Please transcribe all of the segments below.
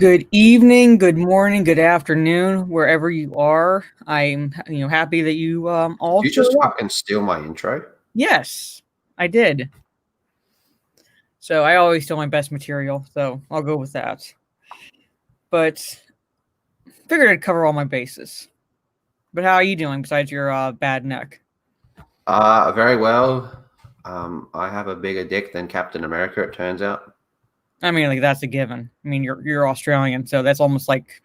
Good evening, good morning, good afternoon, wherever you are. I'm, happy that you all You just showed up. fucking steal my intro. Yes, I did. So I always steal my best material, so I'll go with that. But figured I'd cover all my bases. But how are you doing besides your bad neck? Very well. I have a bigger dick than Captain America, it turns out. I mean, like that's a given. I mean, you're Australian, so that's almost like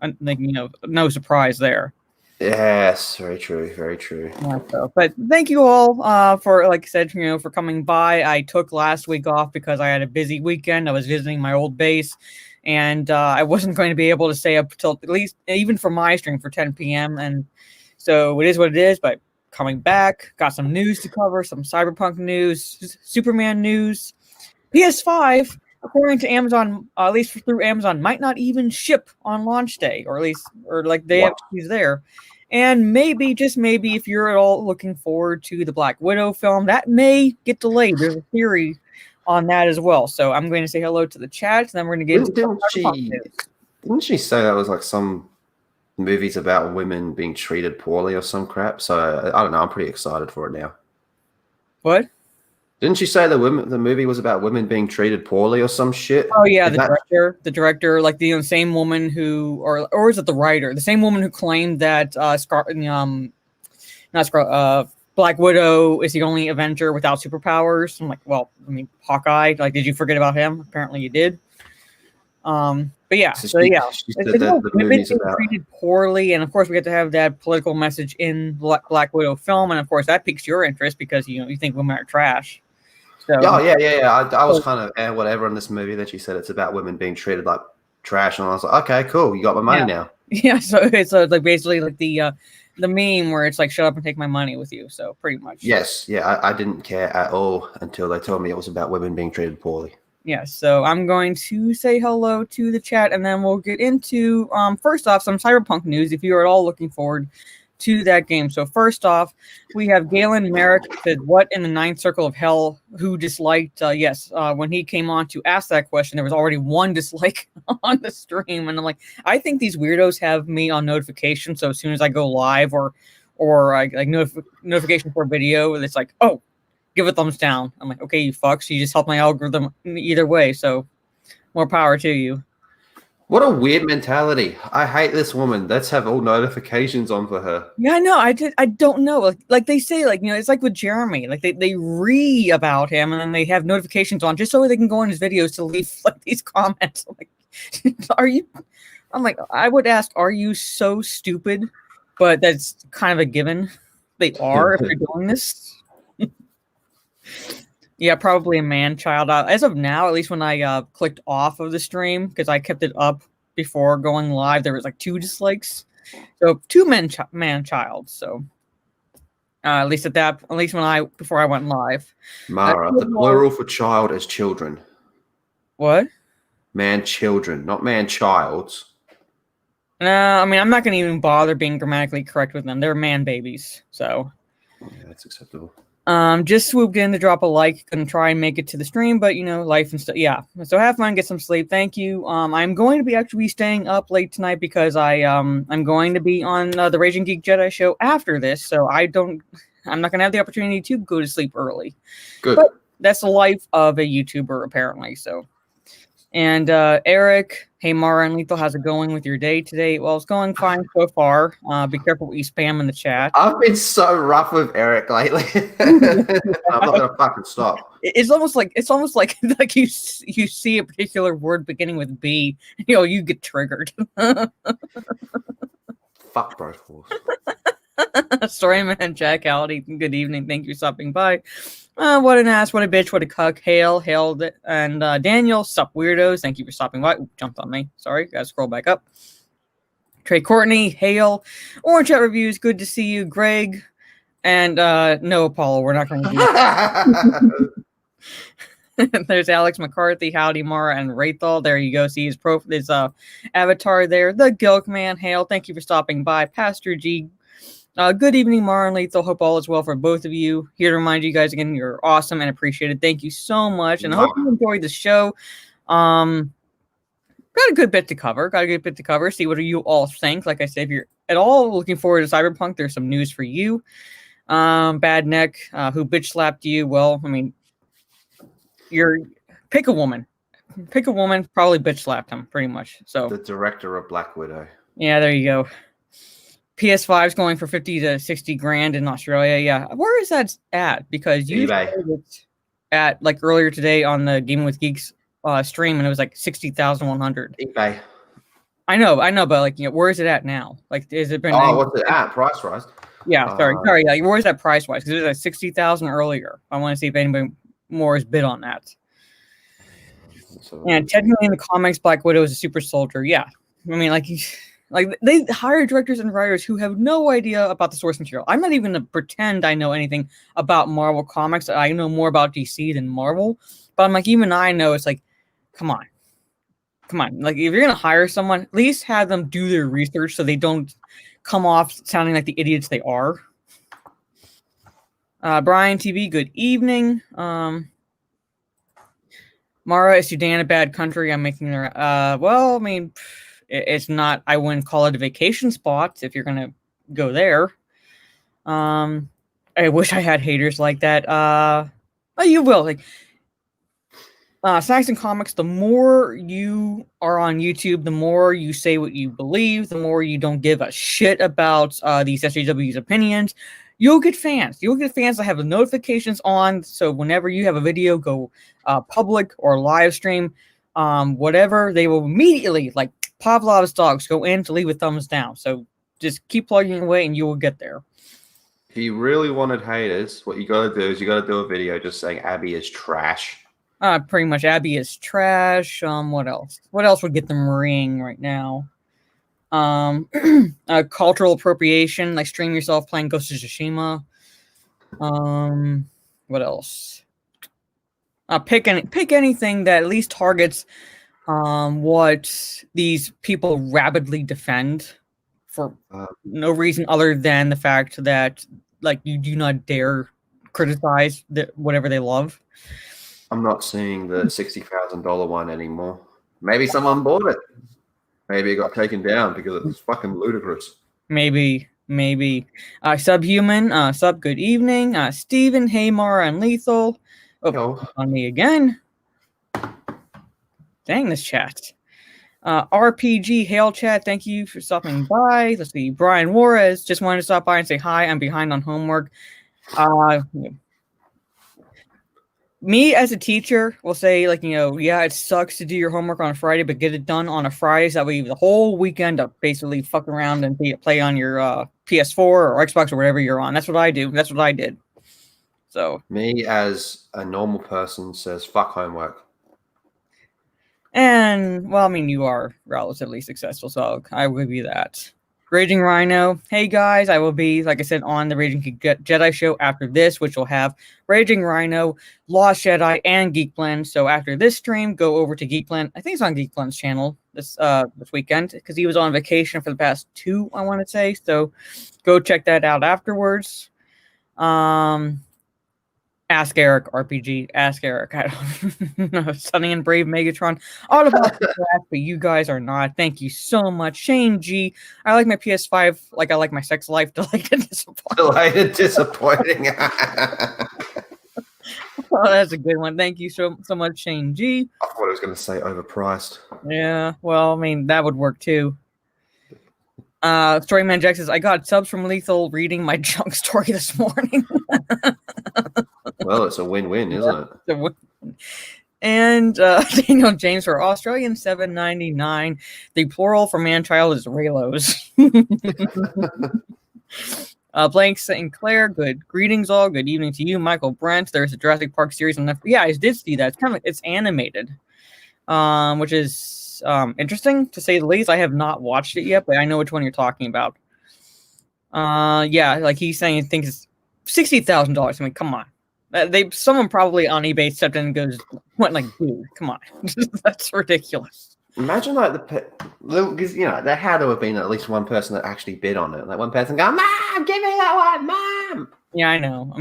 no surprise there. Yes, very true, very true. Yeah, but thank you all for, like I said, for coming by. I took last week off because I had a busy weekend. I was visiting my old base, and I wasn't going to be able to stay up till at least even for my stream for 10 p.m. And so it is what it is. But coming back, got some news to cover, some Cyberpunk news, Superman news. PS5, according to Amazon, at least through Amazon, might not even ship on launch day, or at least, or like day What? after he's there. And maybe, just maybe, if you're at all looking forward to the Black Widow film, that may get delayed. There's a theory on that as well. So I'm going to say hello to the chat, and then we're going to get into Didn't Cyberpunk she? news. Didn't she say that was like some movies about women being treated poorly or some crap? So I don't know. I'm pretty excited for it now. What? Didn't she say the movie was about women being treated poorly or some shit? Oh yeah, the director, like the same woman who, or is it the writer, the same woman who claimed that not Scar- Black Widow is the only Avenger without superpowers. I'm like, well, I mean, Hawkeye. Like, did you forget about him? Apparently, you did. But yeah, So so yeah, she said that the women movie's being about. treated poorly, and of course, we get to have that political message in Black Widow film, and of course, that piques your interest because you think women are trash. So Oh yeah. I was kind of whatever on this movie that she said it's about women being treated like trash, and I was like, okay, cool, you got my money now. yeah, so it's like basically like the meme where it's like shut up and take my money with you. So pretty much. Yes, yeah, I didn't care at all until they told me it was about women being treated poorly. Yeah, so I'm going to say hello to the chat, and then we'll get into first off some Cyberpunk news if you are at all looking forward to that game. So first off, we have Galen Merrick said, "What in the ninth circle of hell? Who disliked?" When he came on to ask that question, there was already one dislike on the stream, and I'm like, I think these weirdos have me on notification, so as soon as I go live or notification for a video, it's like, oh, give a thumbs down. I'm like, okay, you fucks, you just help my algorithm either way, so more power to you. What a weird mentality. I hate this woman. Let's have all notifications on for her. Yeah, I know. I don't know. Like they say, it's like with Jeremy. Like they read about him and then they have notifications on just so they can go on his videos to leave like these comments. I'm like, are you? I'm like, I would ask, are you so stupid? But that's kind of a given. They are if they're doing this. Yeah, probably a man child. As of now, at least when I clicked off of the stream because I kept it up before going live, there was like 2 dislikes. So 2 man child. So at least before I went live. Mara, the plural for child is children. What? Man children, not man childs. No, I mean I'm not going to even bother being grammatically correct with them. They're man babies. So yeah, that's acceptable. Just swooped in to drop a like and try and make it to the stream, but life and stuff. Yeah, so have fun, get some sleep. Thank you. I'm going to be actually staying up late tonight because I'm going to be on the Raging Geek Jedi show after this, so I'm not going to have the opportunity to go to sleep early. Good. But that's the life of a YouTuber, apparently. So. And Eric, hey Mara and Lethal, how's it going with your day today? Well, it's going fine so far. Be careful what you spam in the chat. I've been so rough with Eric lately. I'm not gonna fucking stop. It's almost like like you see a particular word beginning with B, you get triggered. Fuck bro force. Storyman Jack Howdy, good evening. Thank you for stopping by. What an ass, what a bitch, what a cuck. Hail, and Daniel, sup weirdos. Thank you for stopping by. Ooh, jumped on me. Sorry, gotta scroll back up. Trey Courtney, hail. Orange Chat Reviews, good to see you. Greg, and no, Apollo, we're not going to do that. There's Alex McCarthy, howdy, Mara, and Rathal. There you go. See his avatar there. The Gilk Man, hail. Thank you for stopping by. Pastor G, good evening, Mara and Lethal. Hope all is well for both of you. Here to remind you guys again, you're awesome and appreciated. Thank you so much, and I hope you enjoyed the show. got a good bit to cover. See what you all think. Like I said, if you're at all looking forward to Cyberpunk, there's some news for you. Bad Neck, who bitch slapped you? Well, I mean, pick a woman. Pick a woman, probably bitch slapped him, pretty much. So The director of Black Widow. yeah, there you go. PS5 is going for 50 to 60 grand in Australia. Yeah, where is that at? Because you eBay. At like earlier today on the Gaming with Geeks stream, and it was like 60,100. eBay. I know, but like, where is it at now? Like, is it been? Oh, what's it at? Price rise. Yeah, sorry. Yeah, where is that price wise? Because it was at 60,000 earlier. I want to see if anybody more has bid on that. And technically, in the comics, Black Widow is a super soldier. Yeah, I mean, like they hire directors and writers who have no idea about the source material. I'm not even gonna pretend I know anything about Marvel comics. I know more about DC than Marvel, but I'm like, even I know it's like, come on. Like, if you're gonna hire someone, at least have them do their research so they don't come off sounding like the idiots they are. Brian TV, good evening. Mara, is Sudan a bad country? I'm making their well, I mean, it's not, I wouldn't call it a vacation spot if you're gonna go there. I wish I had haters like that. Oh, you will. Like, Snacks and Comics, the more you are on YouTube, the more you say what you believe, the more you don't give a shit about these SJW's opinions, you'll get fans. You'll get fans that have the notifications on, so whenever you have a video go public or live stream, whatever, they will immediately, like Pavlov's dogs, go in to leave a thumbs down. So just keep plugging away and you will get there. If you really wanted haters, what you got to do is you got to do a video just saying Abby is trash. Pretty much Abby is trash. What else? What else would get them ringing right now? Cultural appropriation, like stream yourself playing Ghost of Tsushima. What else? Pick anything that at least targets what these people rabidly defend for no reason other than the fact that, like, you do not dare criticize whatever they love. I'm not seeing the $60,000 one anymore. Maybe someone bought it. Maybe it got taken down because it's fucking ludicrous. Maybe. Subhuman, sub, good evening. Steven, Haymar, and Lethal. Oh, on me again. Dang, this chat. RPG, hail chat, thank you for stopping by. Let's see. Brian Juarez just wanted to stop by and say hi. I'm behind on homework. Me as a teacher will say, like, yeah, it sucks to do your homework on a Friday, but get it done on a Friday so that way the whole weekend to basically fuck around and play on your PS4 or Xbox or whatever you're on. That's what I do. That's what I did. So me as a normal person says fuck homework. And, well, I mean, you are relatively successful, so I will give you that. Raging Rhino, hey guys, I will be, like I said, on the Raging Jedi show after this, which will have Raging Rhino, Lost Jedi, and Geek Blend. So after this stream, go over to Geek Blend. I think it's on Geek Blend's channel this weekend, because he was on vacation for the past 2, I want to say. So go check that out afterwards. Ask Eric RPG. Ask Eric. I don't know. Sunny and Brave Megatron. All about the class, but you guys are not. Thank you so much. Shane G. I like my PS5 like I like my sex life. Delighted disappointing. Delighted disappointing. Oh, that's a good one. Thank you so much, Shane G. I thought I was going to say overpriced. Yeah, well, I mean, that would work too. Storyman Jack says, I got subs from Lethal reading my junk story this morning. Well, it's a win-win, isn't it? And Daniel James for Australian $7.99. The plural for man-child is Raylos. Blank St. Clair, good greetings all. Good evening to you, Michael Brent. There's a Jurassic Park series on Netflix. Yeah, I did see that. It's animated, which is interesting to say the least. I have not watched it yet, but I know which one you're talking about. Yeah, like he's saying, he thinks it's $60,000. I mean, come on. Someone probably on eBay stepped in and went like, dude, come on. That's ridiculous. Imagine like because there had to have been at least one person that actually bid on it. Like one person going, Mom, give me that one, Mom. Yeah, I know. I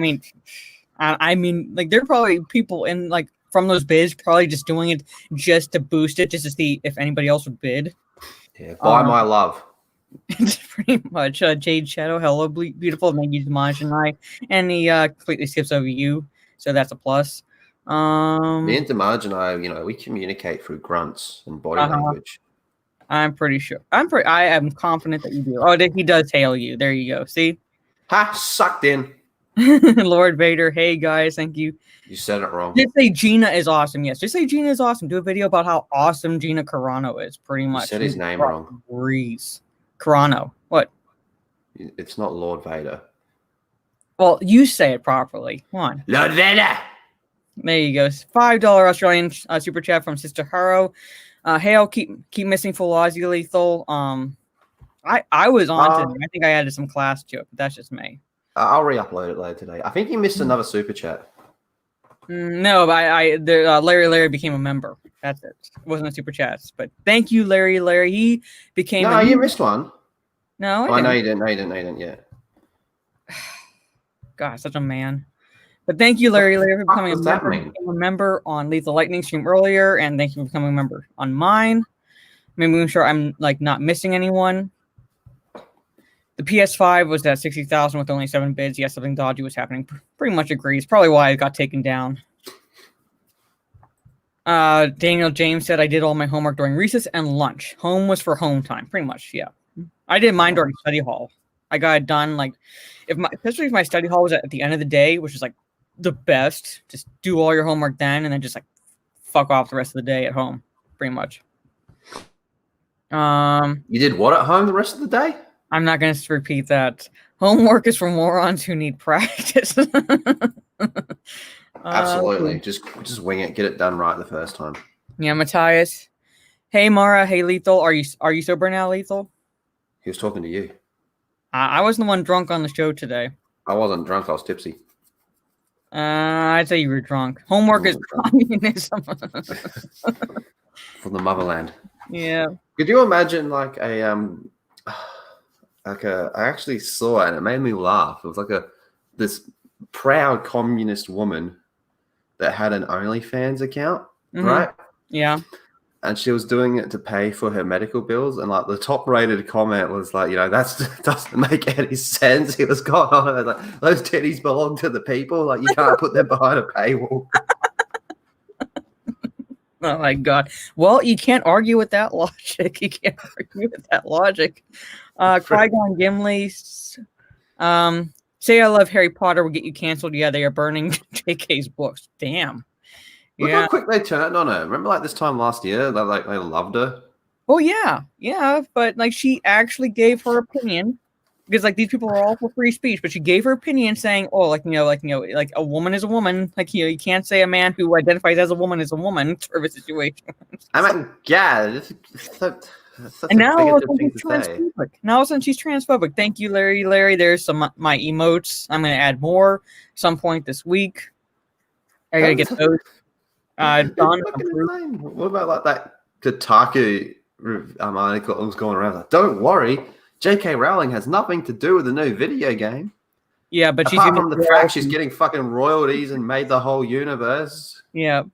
mean, like there are probably people in like from those bids, probably just doing it just to boost it, just to see if anybody else would bid. Yeah, buy my love. It's pretty much Jade Shadow, hello, beautiful, thank you, Damaj and I, and he completely skips over you, so that's a plus. Me and Damaj and I, we communicate through grunts and body language. I'm pretty sure. I am confident that you do. Oh, he does hail you. There you go. See? Ha! Sucked in. Lord Vader. Hey guys, thank you. You said it wrong. Just say Gina is awesome. Yes, just say Gina is awesome. Do a video about how awesome Gina Carano is. Pretty much. You said his name wrong. Breeze. Carano. What? It's not Lord Vader. Well, you say it properly. Come on. Lord Vader. There you go. $5 Australian super chat from Sister Haro. Hail, keep missing full Aussie Lethal. I was on today. I think I added some class joke, but that's just me. I'll re-upload it later today. I think you missed another super chat. No, but Larry became a member. That's it. It wasn't a super chat, but thank you, Larry. He became. No, you missed one. No, I know you didn't. No, you didn't. Yeah. God, such a man. But thank you, Larry, for becoming a member on Lethal Lightning stream earlier, and thank you for becoming a member on mine. Making sure I'm not missing anyone. The PS5 was at 60,000 with only 7 bids. Yes, something dodgy was happening. Pretty much agrees. Probably why it got taken down. Daniel James said I did all my homework during recess and lunch. Home was for home time. Pretty much, yeah. I did mine during study hall. I got it done especially if my study hall was at the end of the day, which is the best. Just do all your homework then, and then just fuck off the rest of the day at home. Pretty much. You did what at home the rest of the day? I'm not going to repeat that. Homework is for morons who need practice. Absolutely. Just wing it. Get it done right the first time. Yeah, Matthias. Hey, Mara. Hey, Lethal. Are you sober now, Lethal? He was talking to you. I wasn't the one drunk on the show today. I wasn't drunk. I was tipsy. I'd say you were drunk. Homework is communism. From the motherland. Yeah. Could you imagine I actually saw it and it made me laugh. It was this proud communist woman that had an OnlyFans account, right? Yeah. And she was doing it to pay for her medical bills. And the top rated comment was that doesn't make any sense. It was going on. Those titties belong to the people. You can't put them behind a paywall. Oh my God. Well, you can't argue with that logic. Qui-Gon Gimli, say I love Harry Potter will get you canceled. Yeah, they are burning JK's books. Damn. Look how quick they turned on her. Remember this time last year, they loved her? Oh yeah. Yeah, but she actually gave her opinion. Because these people are all for free speech, but she gave her opinion saying, "Oh, a woman is a woman. You can't say a man who identifies as a woman is a woman." Sort of a situation. I mean, yeah. And now all of a sudden she's transphobic. She's transphobic. Thank you, Larry. There's my emotes. I'm going to add more some point this week. I gotta get those done. What about that Kotaku article that was going around? Don't worry. J.K. Rowling has nothing to do with the new video game. Yeah, but apart from the fact she's getting fucking royalties and made the whole universe. Yeah.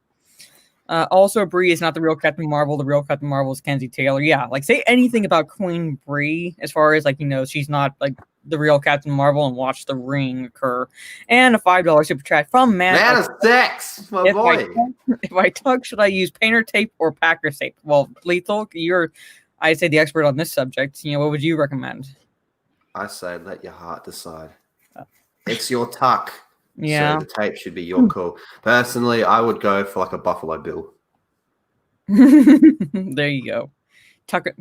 Also, Bree is not the real Captain Marvel. The real Captain Marvel is Kenzie Taylor. Yeah, say anything about Queen Bree as far as she's not the real Captain Marvel, and watch the ring occur. And a $5 super chat from Man of Sex, my boy. If I talk, should I use painter tape or packer tape? Well, Lethal, I'd say the expert on this subject. What would you recommend? I say let your heart decide. It's your tuck. Yeah. So the tape should be your call. Personally, I would go for a Buffalo Bill. There you go. Tuck it.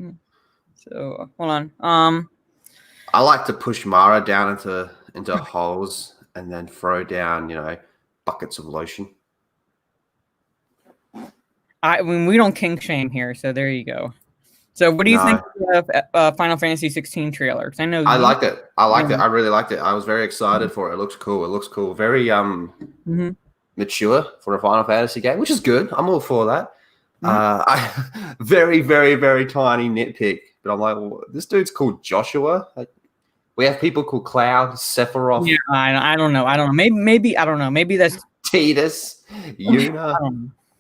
So hold on. I like to push Mara down into holes and then throw down, buckets of lotion. We don't kink shame here, so there you go. So what do you think of Final Fantasy 16 trailer? I know I liked it. I really liked it. I was very excited for it. It looks cool. Very mature for a Final Fantasy game, which is good. I'm all for that. Very, very, very tiny nitpick, but I'm well, this dude's called Joshua. We have people called Cloud, Sephiroth. Yeah, I don't know. Maybe I don't know. Maybe that's Titus, Una.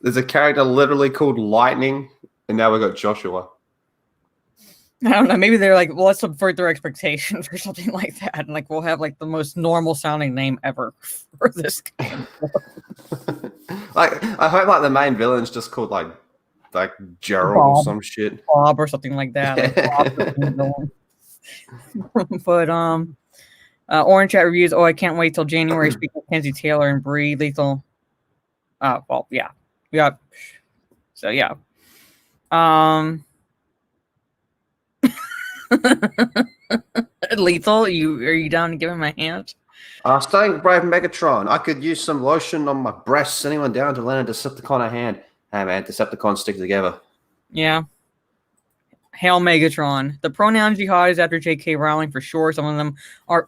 There's a character literally called Lightning, and now we've got Joshua. I don't know. Maybe they're like, well, let's subvert their expectations or something like that, and like we'll have like the most normal sounding name ever for this game. Like, I hope like the main villain's just called like Gerald Bob. or some shit, Bob or something like that. Like But Orange Chat reviews. Oh, I can't wait till January. Speak with Kenzie Taylor and Bree Lethal. Well, yeah. So yeah. Lethal, are you down to give him a hand? Staying brave, Megatron. I could use some lotion on my breasts. Anyone down to lend a Decepticon a hand? Hey man, Decepticons stick together. Yeah. Hail Megatron. The pronoun jihad is after J.K. Rowling for sure. Some of them are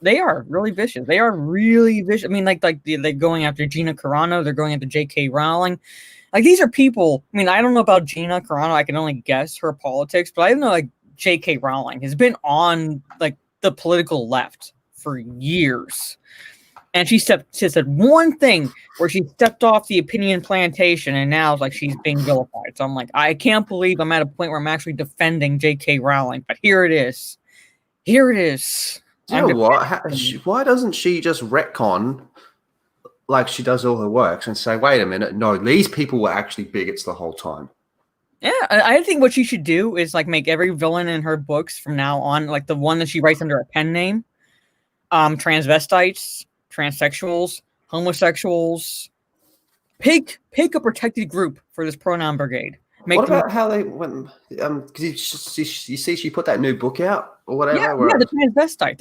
really vicious. They are really vicious. I mean, like they're going after Gina Carano. They're going after J.K. Rowling. Like these are people. I mean, I don't know about Gina Carano. I can only guess her politics, but I know like J.K. Rowling has been on like the political left for years. And she said one thing where she stepped off the opinion plantation, and now it's like she's being vilified. So I'm like, I can't believe I'm at a point where I'm actually defending J.K. Rowling. But here it is. Here it is. Do you know what? Why doesn't she just retcon like she does all her works and say, wait a minute, no, these people were actually bigots the whole time? Yeah, I think what she should do is like make every villain in her books from now on, like the one that she writes under a pen name, transvestites, transsexuals, homosexuals. Pick a protected group for this pronoun brigade. What about how they went? Because you see, she put that new book out or whatever. Yeah, the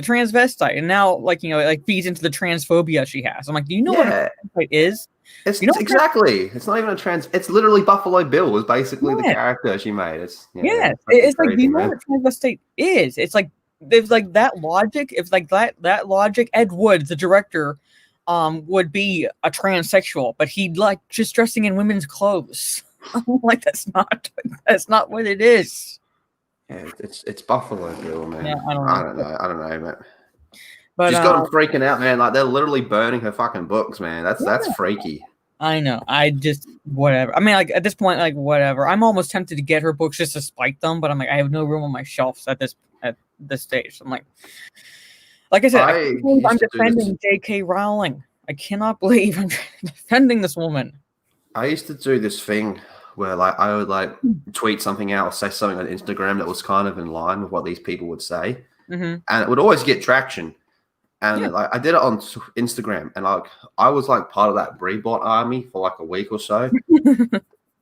transvestite, and now like it like feeds into the transphobia she has. I'm like, do you know what a transvestite is? It's exactly. It's not even a trans. It's literally Buffalo Bill was basically the character she made. It's it's like, do you know what a transvestite is? It's like there's like that logic. If like that logic, Ed Wood, the director, would be a transsexual, but he'd like just dressing in women's clothes. I'm like, that's not what it is. Yeah, it's Buffalo Bill, man. Yeah, I don't know, man. But she's got them freaking out, man. Like they're literally burning her fucking books, man. That's freaky. I know. I just whatever. I mean, like at this point, like whatever. I'm almost tempted to get her books just to spite them, but I'm like, I have no room on my shelves at this stage. I'm like I said, I'm defending J.K. Rowling. I cannot believe I'm defending this woman. I used to do this thing where like I would like tweet something out or say something on Instagram that was kind of in line with what these people would say, and it would always get traction. And like I did it on Instagram, and like I was like part of that Breebot army for like a week or so.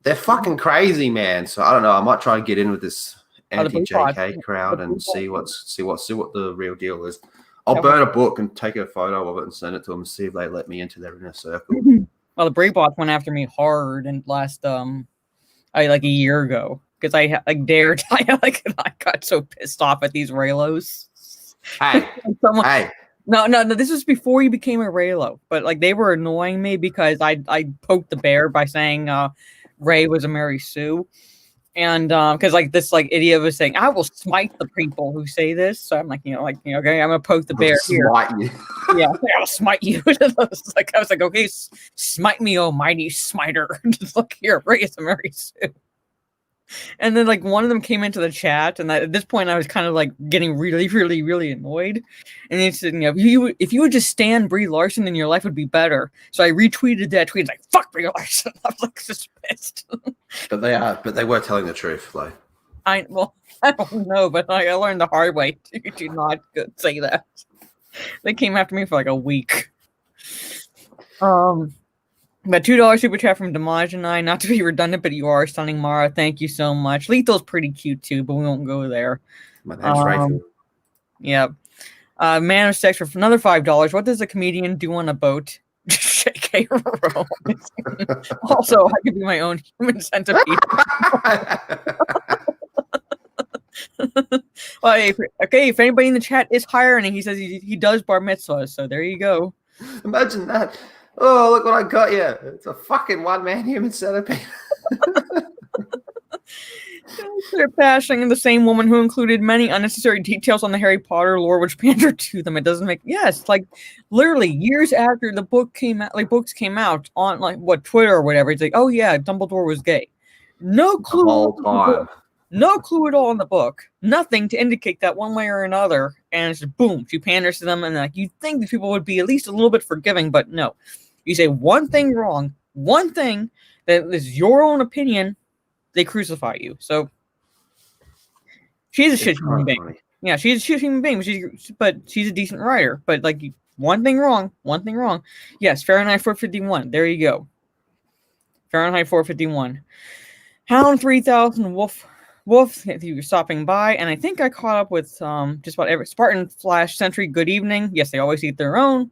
They're fucking crazy, man. So I don't know. I might try and get in with this anti-JK crowd and see what the real deal is. I'll burn a book and take a photo of it and send it to them and see if they let me into their inner circle. Well, the Breebots went after me hard and last like a year ago because I like dared. I got so pissed off at these Raylos. Hey, hey. No, this was before you became a Raylo, but like they were annoying me because I poked the bear by saying Ray was a Mary Sue. And because like this like idiot was saying, I will smite the people who say this. So I'm like, okay, I'm gonna poke the bear here. You. Yeah, I'll smite you. I was like, okay, smite me, oh mighty smiter. Just look here, Ray is a Mary Sue. And then like one of them came into the chat, and at this point I was kind of like getting really, really, really annoyed. And he said, if you would just stand Brie Larson, then your life would be better. So I retweeted that tweet like, fuck Brie Larson. I was like just pissed. But they were telling the truth, like. I don't know, but I learned the hard way to not say that. They came after me for like a week. But $2 super chat from Damaj and I. Not to be redundant, but you are stunning, Mara. Thank you so much. Lethal's pretty cute too, but we won't go there. My name's Rachel. Yeah. Man of Sex for another $5. What does a comedian do on a boat? J.K. Rowling. Also, I could be my own human centipede. Well, if anybody in the chat is hiring, he says he does bar mitzvahs, so there you go. Imagine that. Oh, look what I got you. It's a fucking one-man human centipede. They're bashing the same woman who included many unnecessary details on the Harry Potter lore, which pandered to them. It doesn't make like literally years after the book came out, like books came out on like what Twitter or whatever. It's like, oh yeah, Dumbledore was gay. No The clue. whole time. No clue at all in the book. Nothing to indicate that one way or another. And it's just boom, she panders to them, and like you think these people would be at least a little bit forgiving, but no. You say one thing wrong, one thing that is your own opinion, they crucify you. So she's a shit human being. Funny. Yeah, she's a shit human being, but she's a decent writer. But like one thing wrong. Yes, Fahrenheit 451. There you go. Fahrenheit 451. Hound 3000 Wolf, thank you for stopping by, and I think I caught up with just about every Spartan Flash Sentry. Good evening. Yes, they always eat their own.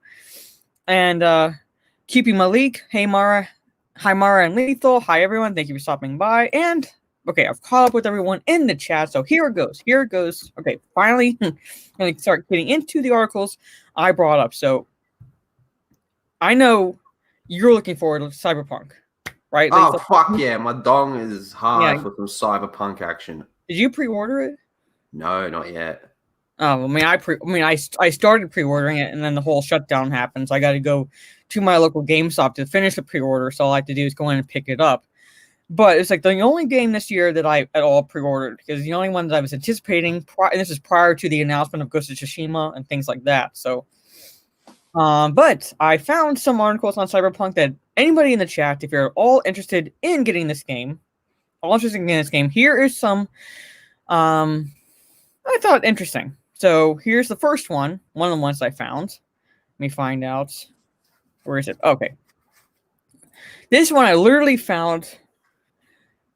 And QP Malik, hey Mara, hi Mara and Lethal, hi everyone. Thank you for stopping by. And okay, I've caught up with everyone in the chat, so here it goes. Okay, finally, I'm gonna start getting into the articles I brought up. So I know you're looking forward to Cyberpunk. Right? Oh, fuck yeah. My dong is hard for some cyberpunk action. Did you pre-order it? No, not yet. Oh, I started pre-ordering it, and then the whole shutdown happened, so I got to go to my local GameStop to finish the pre-order, so all I have to do is go in and pick it up. But it's like the only game this year that I at all pre-ordered, because the only one that I was anticipating, and this is prior to the announcement of Ghost of Tsushima and things like that, so... but I found some articles on Cyberpunk that anybody in the chat, if you're all interested in getting this game, here is some I thought interesting. So here's the first one of the ones I found. Let me find out. Where is it? Okay. This one I literally found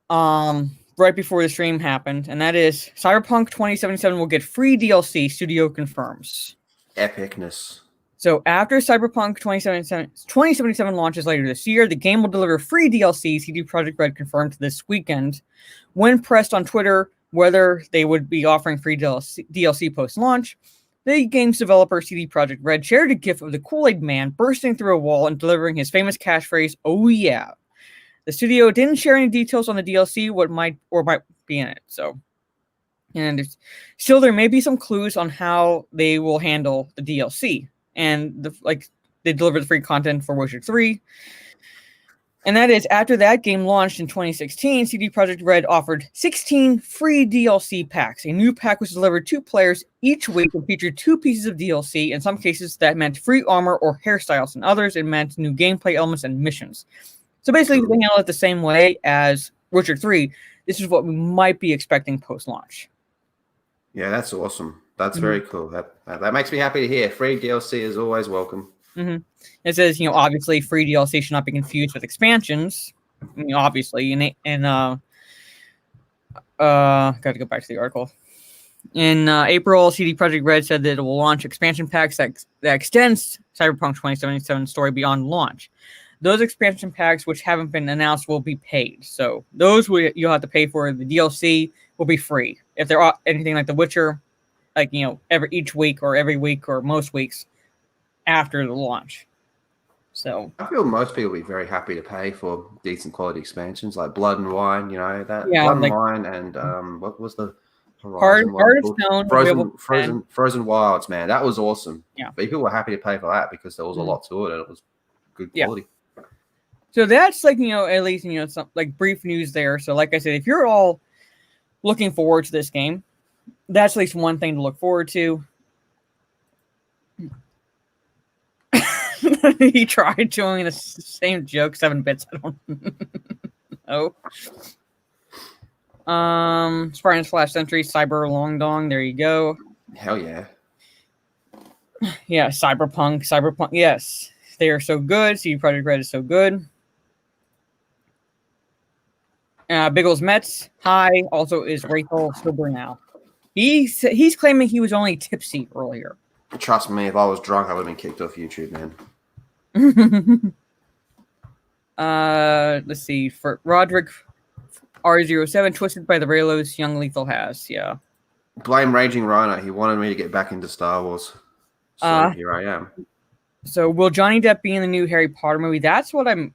right before the stream happened, and that is Cyberpunk 2077 will get free DLC, studio confirms. Epicness. So after Cyberpunk 2077 launches later this year, the game will deliver free DLC, CD Projekt Red confirmed this weekend. When pressed on Twitter whether they would be offering free DLC post-launch, the game's developer CD Projekt Red shared a gif of the Kool-Aid Man bursting through a wall and delivering his famous catchphrase, "Oh yeah." The studio didn't share any details on the DLC, what might be in it. So, and still there may be some clues on how they will handle the DLC. And they delivered the free content for Witcher 3. And that is, after that game launched in 2016, CD Projekt Red offered 16 free DLC packs. A new pack was delivered to players each week and featured 2 pieces of DLC. In some cases, that meant free armor or hairstyles. In others, it meant new gameplay elements and missions. So basically, they handle it the same way as Witcher 3. This is what we might be expecting post-launch. Yeah, that's awesome. That's very cool. That makes me happy to hear. Free DLC is always welcome. Mm-hmm. It says, obviously free DLC should not be confused with expansions. Obviously, got to go back to the article. In April, CD Projekt Red said that it will launch expansion packs that extends Cyberpunk 2077 story beyond launch. Those expansion packs, which haven't been announced, will be paid. So those you'll have to pay for. The DLC will be free. If they're anything like The Witcher, each week or every week or most weeks after the launch. So I feel most people will be very happy to pay for decent quality expansions like Blood and Wine, Blood and Wine and what was the Heart of Stone, Frozen Wilds, man. That was awesome. Yeah. But people were happy to pay for that because there was a lot to it and it was good quality. Yeah. So that's at least some brief news there. So like I said, if you're all looking forward to this game, that's at least one thing to look forward to. He tried doing the same joke, 7 bits. I don't know. Spartan's Flash Sentry, Cyber Long Dong. There you go. Hell yeah. Yeah, Cyberpunk. Yes, they are so good. CD Projekt Red is so good. Biggles Mets. Hi. Also, is Rachel sober now? He's claiming he was only tipsy earlier. Trust me, if I was drunk, I would have been kicked off YouTube, man. Let's see. For Roderick R07, twisted by the railroads, young Lethal has. Yeah. Blame Raging Rhino. He wanted me to get back into Star Wars. Here I am. So will Johnny Depp be in the new Harry Potter movie? That's what I'm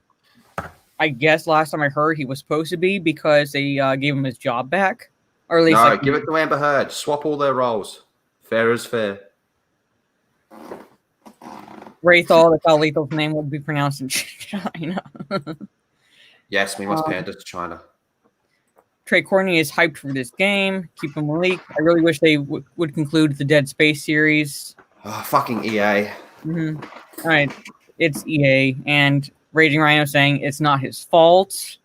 I guess last time I heard he was supposed to be because they gave him his job back, or at least No, like give it to Amber Heard. Swap all their roles. Fair is fair. Raythal. That's how Lethal's name would be pronounced in China. Yes, we must pander to China. Trey Courtney is hyped for this game. Keep him Malik. I really wish they would conclude the Dead Space series. Oh, fucking EA. All right, it's EA, and Raging Rhino saying it's not his fault.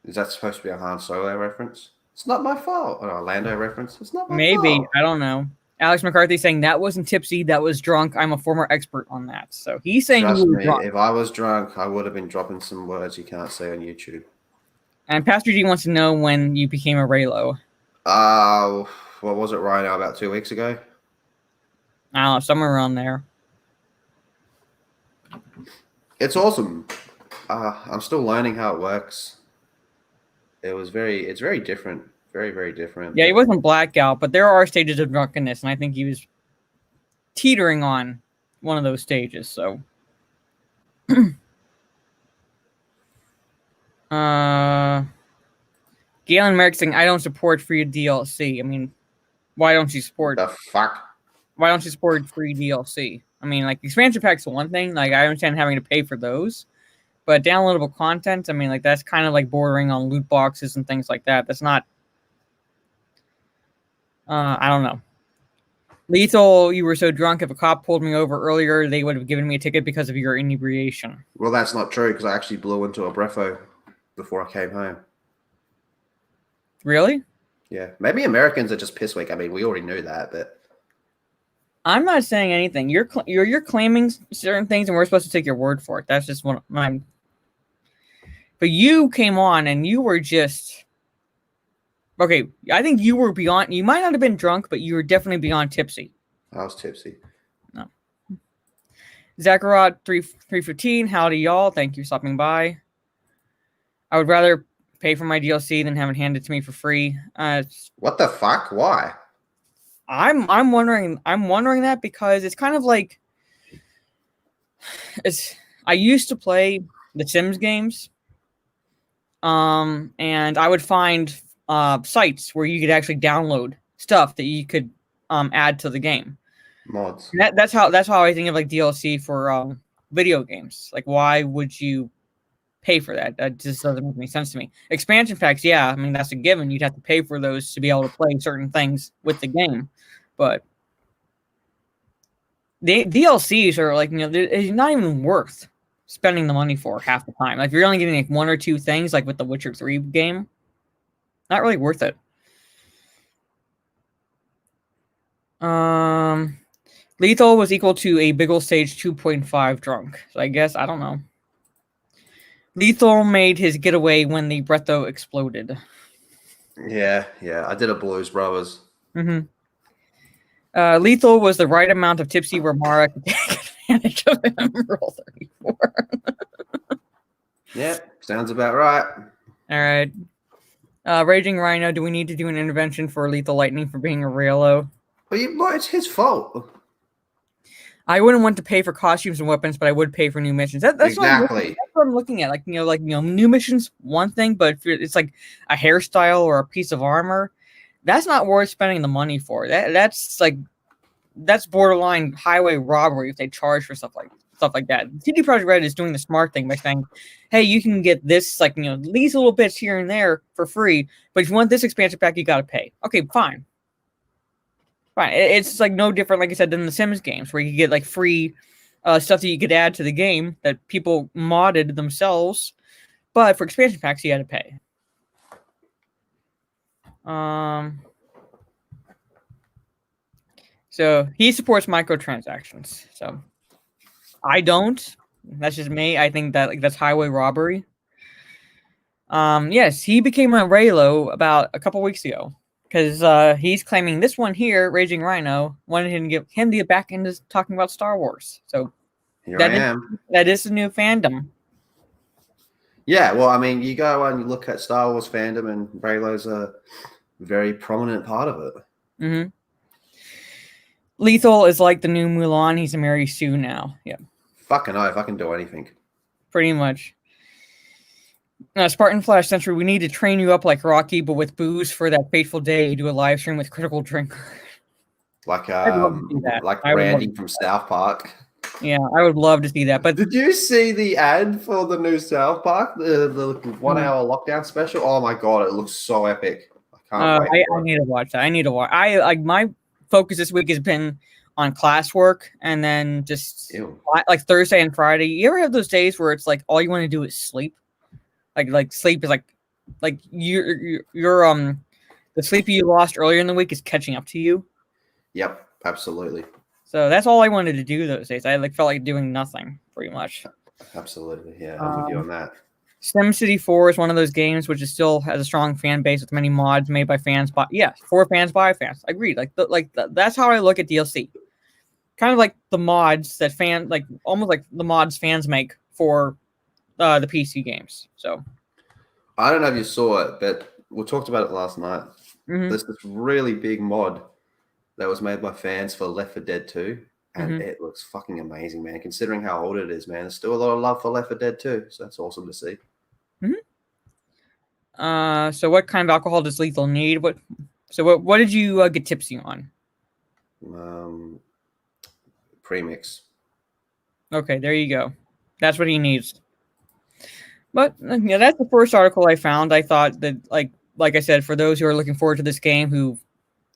Is that supposed to be a Han Solo reference? It's not my fault. Or a Lando reference? It's not my Maybe, fault. I don't know. Alex McCarthy saying that wasn't tipsy, that was drunk. I'm a former expert on that. So he's saying Trust you were me, drunk. if I was drunk, I would have been dropping some words you can't say on YouTube. And Pastor G wants to know when you became a Raylo. What was it right now? About 2 weeks ago? I don't know, somewhere around there. It's awesome. I'm still learning how it works. It's very different. Very, very different. Yeah, he wasn't blackout, but there are stages of drunkenness, and I think he was teetering on one of those stages. So, Galen Merrick saying, "I don't support free DLC." I mean, why don't you support? The fuck? Why don't you support free DLC? I mean, like expansion packs are one thing. Like I understand having to pay for those, but downloadable content, I mean, like that's kind of like bordering on loot boxes and things like that. That's not. I don't know. Lethal, you were so drunk. If a cop pulled me over earlier, they would have given me a ticket because of your inebriation. Well, that's not true because I actually blew into a breatho before I came home. Really? Yeah, maybe Americans are just piss weak. I mean, we already knew that, but I'm not saying anything. You're claiming certain things, and we're supposed to take your word for it. That's just one of mine. But you came on, and you were just okay. I think you were beyond. You might not have been drunk, but you were definitely beyond tipsy. I was tipsy. No. Zakarot 315. Howdy, y'all. Thank you for stopping by. I would rather pay for my DLC than have it handed to me for free. What the fuck? Why? I'm wondering that because it's kind of like I used to play the Sims games, and I would find sites where you could actually download stuff that you could add to the game. Mods. That's how I think of like DLC for video games. Like, why would you pay for that? That just doesn't make any sense to me. Expansion packs, yeah, I mean that's a given. You'd have to pay for those to be able to play certain things with the game, but the DLCs are like, it's not even worth spending the money for half the time. Like, if you're only getting like one or two things, like with the Witcher 3 game, not really worth it. Lethal was equal to a big ol' stage 2.5 drunk. So I guess, I don't know. Lethal made his getaway when the breatho exploded. Yeah. I did a Blues Brothers. Lethal was the right amount of tipsy where Mara could take advantage of him. Roll 34. Yep, sounds about right. All right. Raging Rhino, do we need to do an intervention for Lethal Lightning for being a Raylo? Well, it's his fault. I wouldn't want to pay for costumes and weapons, but I would pay for new missions. That's Exactly. That's what I'm looking at. Like, new missions, one thing, but if it's like a hairstyle or a piece of armor, that's not worth spending the money for. That's borderline highway robbery if they charge for stuff like that. CD Projekt Red is doing the smart thing by saying, "Hey, you can get this these little bits here and there for free, but if you want this expansion pack, you got to pay." Okay, fine. It's like no different, like I said, than the Sims games where you get like free stuff that you could add to the game that people modded themselves, but for expansion packs you had to pay. So he supports microtransactions. So I don't. That's just me. I think that that's highway robbery. Yes, he became a Raylo about a couple weeks ago. Because he's claiming this one here, Raging Rhino, wanted him to get back into talking about Star Wars. So Here I am. That is a new fandom. Yeah, well, I mean, you go and you look at Star Wars fandom, and Raylo's a very prominent part of it. Mm-hmm. Lethal is like the new Mulan. He's a Mary Sue now. Yeah. Fucking oath, I can do anything. Pretty much. Spartan Flash Century, we need to train you up like Rocky, but with booze for that fateful day. You do a live stream with Critical Drink. Like I'd love to see that. like I would love Randy from South Park. Yeah, I would love to see that. But Did you see the ad for the new South Park, the 1 hour lockdown special? Oh my god, it looks so epic! I can't wait. I need to watch that. I need to watch. I like my focus this week has been on classwork, and then just like Thursday and Friday. You ever have those days where it's like all you want to do is sleep? Like sleep is like you're the sleep you lost earlier in the week is catching up to you. Yep, absolutely. So that's all I wanted to do those days. I felt like doing nothing pretty much. Absolutely, yeah, I'm with you on that. SimCity 4 is one of those games which is still has a strong fan base with many mods made by fans. But yeah, for fans by fans. Agreed. That's how I look at DLC. Kind of like the mods that almost like the mods fans make for the PC games. So I don't know if you saw it, but we talked about it last night. Mm-hmm. There's this really big mod that was made by fans for Left 4 Dead 2, and it looks fucking amazing, man. Considering how old it is, man, there's still a lot of love for Left 4 Dead 2, so that's awesome to see. So what kind of alcohol does Lethal need? What did you get tipsy on? Premix. Okay, there you go. That's what he needs. But yeah, that's the first article I found. I thought that like I said, for those who are looking forward to this game who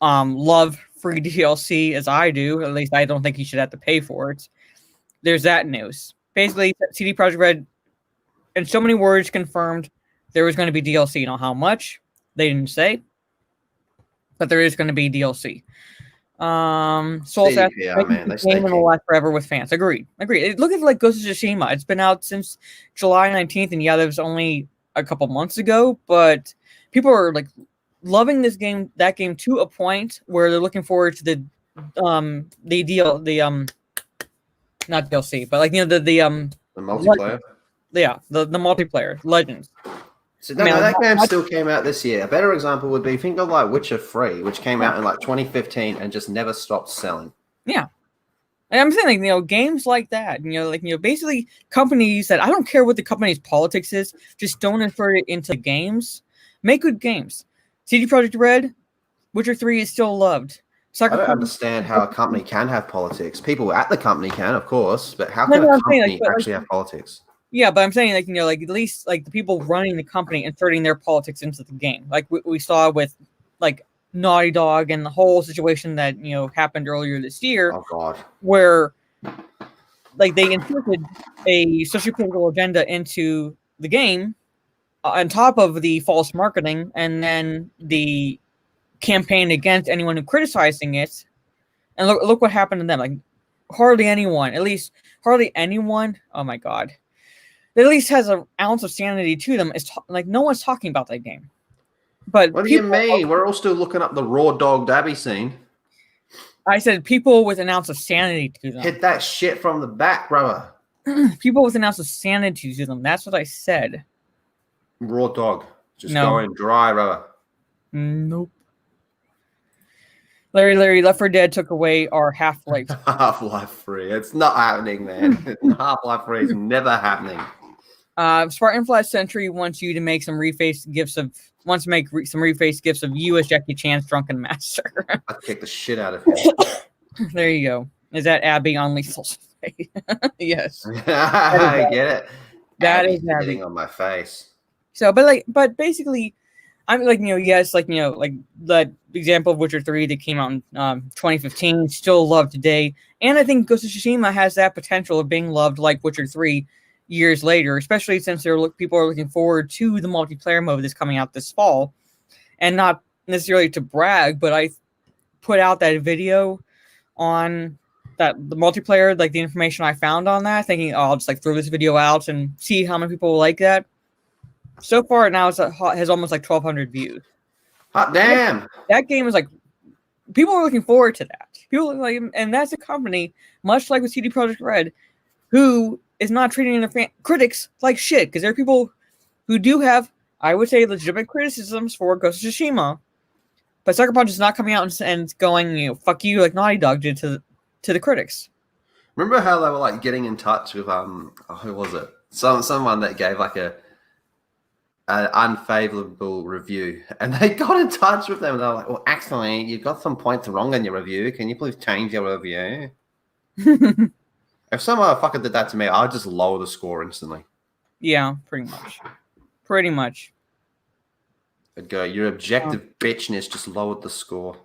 love free DLC as I do, at least I don't think you should have to pay for it. There's that news. Basically, CD Projekt Red, in so many words, confirmed there was going to be DLC. You know how much? They didn't say, but there is going to be DLC. Soul Sass, man, the game will last forever with fans. Agreed. Look at like Ghost of Tsushima. It's been out since July 19th, and yeah, that was only a couple months ago, but people are like loving that game to a point where they're looking forward to the not DLC, but like the multiplayer. The multiplayer Legends. So that game still came out this year. A better example would be think of like Witcher 3, which came out in like 2015 and just never stopped selling. Yeah. And I'm saying, like, games like that, basically companies that I don't care what the company's politics is, just don't insert it into games. Make good games. CD Projekt Red, Witcher 3 is still loved. I don't understand how a company can have politics. People at the company can, of course, but how can a company actually have politics? Yeah, but I'm saying, like, at least like the people running the company inserting their politics into the game, like we saw with like Naughty Dog and the whole situation that happened earlier this year. Oh God, where like they inserted a socio-political agenda into the game on top of the false marketing, and then the campaign against anyone who criticizing it. And look what happened to them. Like hardly anyone. Oh my God. That at least has an ounce of sanity to them. Is like no one's talking about that game. But what do you mean? We're all still looking up the Raw Dog Dabby scene. I said people with an ounce of sanity to them. Hit that shit from the back, brother. People with an ounce of sanity to them. That's what I said. Raw Dog. Just going dry, brother. Nope. Larry, Left 4 Dead took away our Half-Life. Half-Life 3. It's not happening, man. Half-Life 3 is never happening. Spartan Flash Century wants you to make some refaced gifts of you as Jackie Chan's drunken master. I'd kick the shit out of him. There you go. Is that Abby on Lethal? Yes. I get it. That Abby is Abby hitting on my face. So, but basically, I'm like, yes, like, like that example of Witcher 3 that came out in 2015, still loved today. And I think Ghost of Tsushima has that potential of being loved like Witcher 3 years later, especially since people are looking forward to the multiplayer mode that's coming out this fall. And not necessarily to brag, but I put out that video on the multiplayer, like the information I found on that, thinking, I'll just like throw this video out and see how many people will like that. So far now, it has almost like 1,200 views. Hot damn! That game is like, people are looking forward to that. People like, and that's a company, much like with CD Projekt Red, who is not treating their critics like shit. Because there are people who do have, I would say, legitimate criticisms for Ghost of Tsushima, but Sucker Punch is not coming out and going, fuck you, like Naughty Dog did to the critics. Remember how they were like getting in touch with who was it? Someone that gave like a an unfavorable review, and they got in touch with them. And they're like, "Well, actually, you got some points wrong in your review. Can you please change your review?" If some motherfucker did that to me, I'd just lower the score instantly. Yeah, pretty much. Pretty much. I'd go, "Your objective bitchness just lowered the score."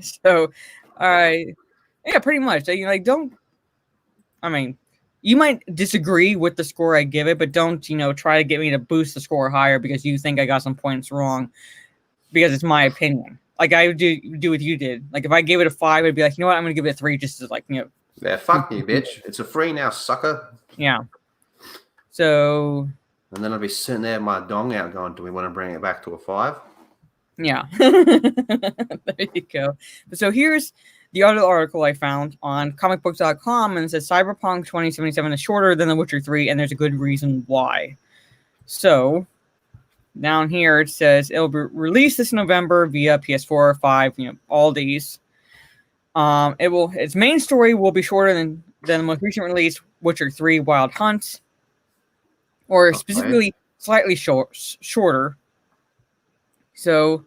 So, all right, yeah, pretty much. Like, don't. I mean, you might disagree with the score I give it, but don't try to get me to boost the score higher because you think I got some points wrong. Because it's my opinion. Like I would do what you did. Like if I gave it a 5, I'd be like, you know what, I'm gonna give it a 3, just to Yeah, fuck you, bitch. It's a free now, sucker. Yeah. So. And then I'd be sitting there with my dong out going, do we want to bring it back to a 5? Yeah. There you go. So here's the other article I found on comicbooks.com, and it says Cyberpunk 2077 is shorter than The Witcher 3, and there's a good reason why. So down here it says it'll be released this November via PS4, 5, all these. Its main story will be shorter than the most recent release, Witcher 3 Wild Hunt, or specifically slightly shorter. So,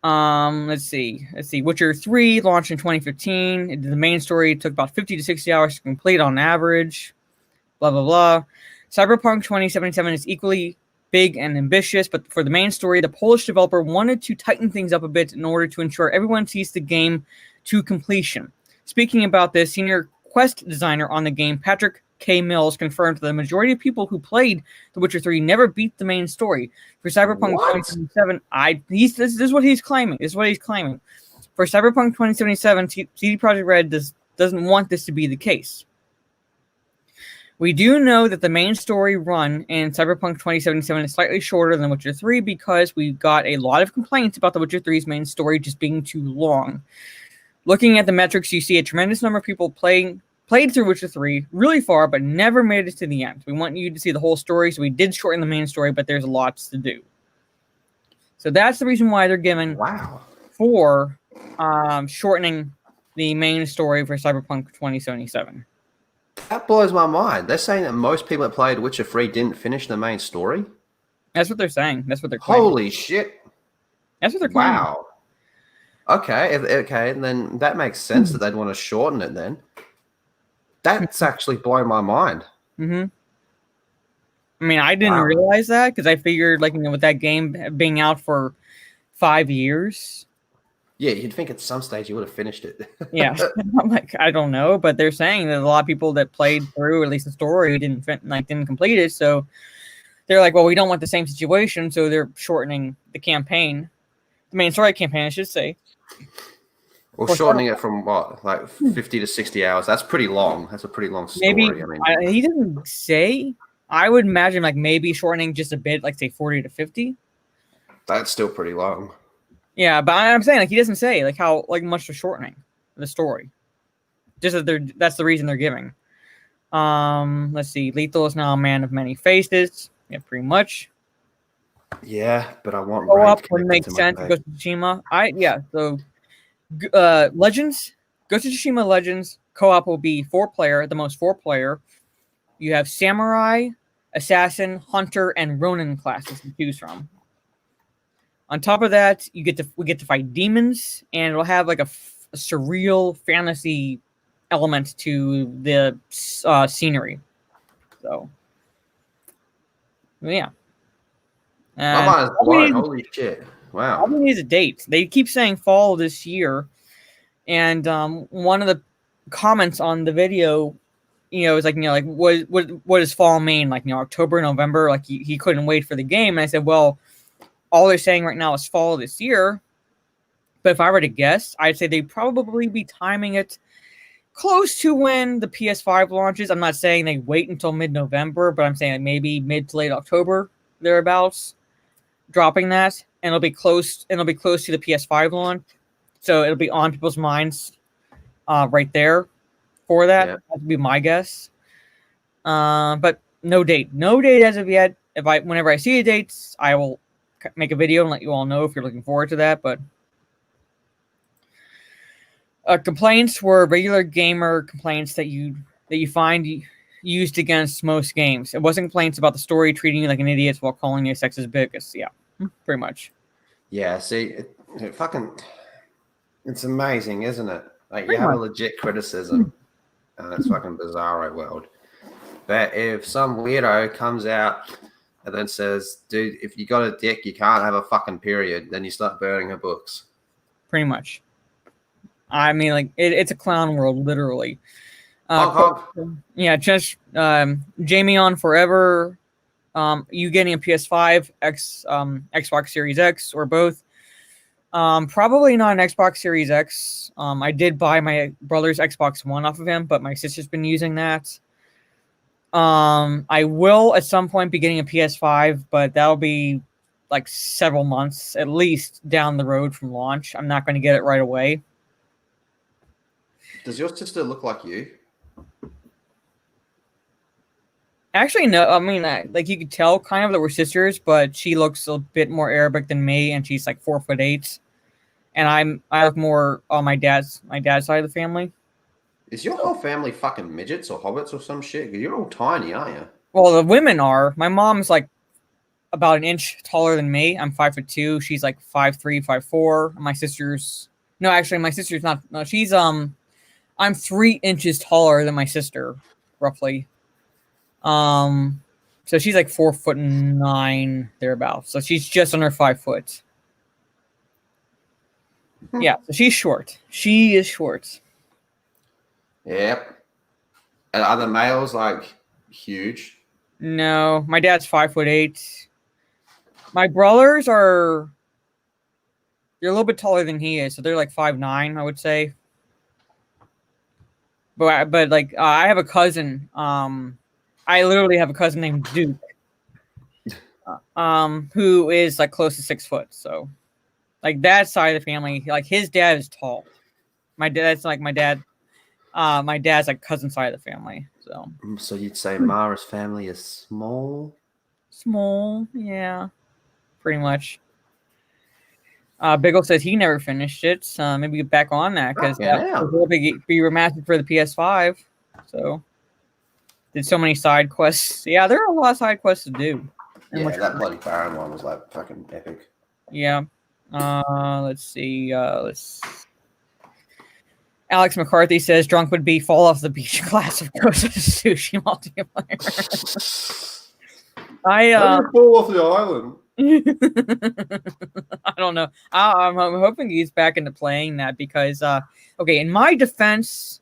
let's see. Witcher 3 launched in 2015. The main story took about 50 to 60 hours to complete on average. Blah, blah, blah. Cyberpunk 2077 is equally big and ambitious, but for the main story, the Polish developer wanted to tighten things up a bit in order to ensure everyone sees the game to completion. Speaking about this, senior quest designer on the game, Patrick K. Mills, confirmed that the majority of people who played The Witcher 3 never beat the main story. For Cyberpunk 2077, this is what he's claiming. For Cyberpunk 2077, CD Projekt Red doesn't want this to be the case. We do know that the main story run in Cyberpunk 2077 is slightly shorter than Witcher 3 because we got a lot of complaints about The Witcher 3's main story just being too long. Looking at the metrics, you see a tremendous number of people played through Witcher 3 really far, but never made it to the end. We want you to see the whole story, so we did shorten the main story, but there's lots to do. So that's the reason why they're given for shortening the main story for Cyberpunk 2077. That blows my mind. They're saying that most people that played Witcher 3 didn't finish the main story? That's what they're saying. That's what they're claiming. Holy shit. That's what they're claiming. Wow. Okay, and then that makes sense that they'd want to shorten it then. That's actually blown my mind. Mm-hmm. I mean, I didn't realize that because I figured, with that game being out for 5 years. Yeah, you'd think at some stage you would have finished it. Yeah, I'm like, I don't know, but they're saying that a lot of people that played through at least the story didn't complete it, so they're like, well, we don't want the same situation, so they're shortening the campaign, the main story campaign, I should say. Well, shortening it from what, like 50 to 60 hours? That's pretty long. That's a pretty long story. Maybe he doesn't say. I would imagine maybe shortening just a bit, say 40 to 50. That's still pretty long. Yeah, but I'm saying he doesn't say how much they're shortening the story. Just that that's the reason they're giving. Let's see. Lethal is now a man of many faces. Yeah, pretty much. Yeah, but I want co-op would make sense. Ghost of Tsushima. So Legends, Ghost of Tsushima Legends co-op will be 4-player, the most 4-player. You have Samurai, Assassin, Hunter, and Ronin classes to choose from. On top of that, we get to fight demons, and it'll have a surreal fantasy element to the scenery. So, yeah. My mind is blown. Holy shit. Wow. All we need is a date. They keep saying fall this year. And one of the comments on the video, is what does fall mean? October, November? He couldn't wait for the game. And I said, well, all they're saying right now is fall this year. But if I were to guess, I'd say they'd probably be timing it close to when the PS5 launches. I'm not saying they wait until mid-November, but I'm saying maybe mid to late October, thereabouts, dropping that. And it'll be close to the PS5 launch. So it'll be on people's minds right there for that. Yeah. That would be my guess. But no date. No date as of yet. Whenever I see a date, I will make a video and let you all know if you're looking forward to that. But complaints were regular gamer complaints that you find used against most games. It wasn't complaints about the story treating you like an idiot while calling you a sexist bigot. Yeah, pretty much. Yeah, see, it fucking, it's amazing, isn't it? Like, you Pretty have a much. legit criticism, and it's fucking bizarro world. But if some weirdo comes out and then says, dude, if you got a dick, you can't have a fucking period, then you start burning her books. Pretty much. I mean, like, it's a clown world, literally. Honk, honk. Yeah, just Jamie on forever. You getting a PS5, Xbox Series X, or both? Probably not an Xbox Series X. I did buy my brother's Xbox One off of him, but my sister's been using that. I will at some point be getting a PS5, but that'll be like several months at least down the road from launch. I'm not going to get it right away. Does your sister look like you? Actually, no. I mean, like you could tell kind of that we're sisters, but she looks a bit more Arabic than me, and she's like 4'8", and I look more on my dad's side of the family. Is your whole family fucking midgets or hobbits or some shit? You're all tiny, aren't you? Well, the women are. My mom's like about an inch taller than me. I'm 5'2". She's like 5'3", 5'4". My sister's my sister's not. No, she's I'm 3 inches taller than my sister, roughly. So she's like 4'9" thereabouts. So she's just under 5 foot. Yeah, so she's short. She is short. Yep. And are the males like huge? No, my dad's 5'8". My brothers are they're a little bit taller than he is, so they're like 5'9", I would say. But like I have a cousin. I literally have a cousin named Duke. Who is like close to 6 foot. So, like that side of the family, like his dad is tall. My dad's like my dad. My dad's like cousin side of the family. So you'd say Mara's family is small? Small, yeah, pretty much. Biggle says he never finished it. Maybe get back on that because that will be remastered for the PS5. So did so many side quests. Yeah, there are a lot of side quests to do. Yeah, that bloody Baron one was like fucking epic. Yeah. Let's see. Alex McCarthy says drunk would be fall off the beach class of Ghost of Sushi multiplayer. How do you fall off the island? I don't know. I'm hoping he's back into playing that because, okay, in my defense,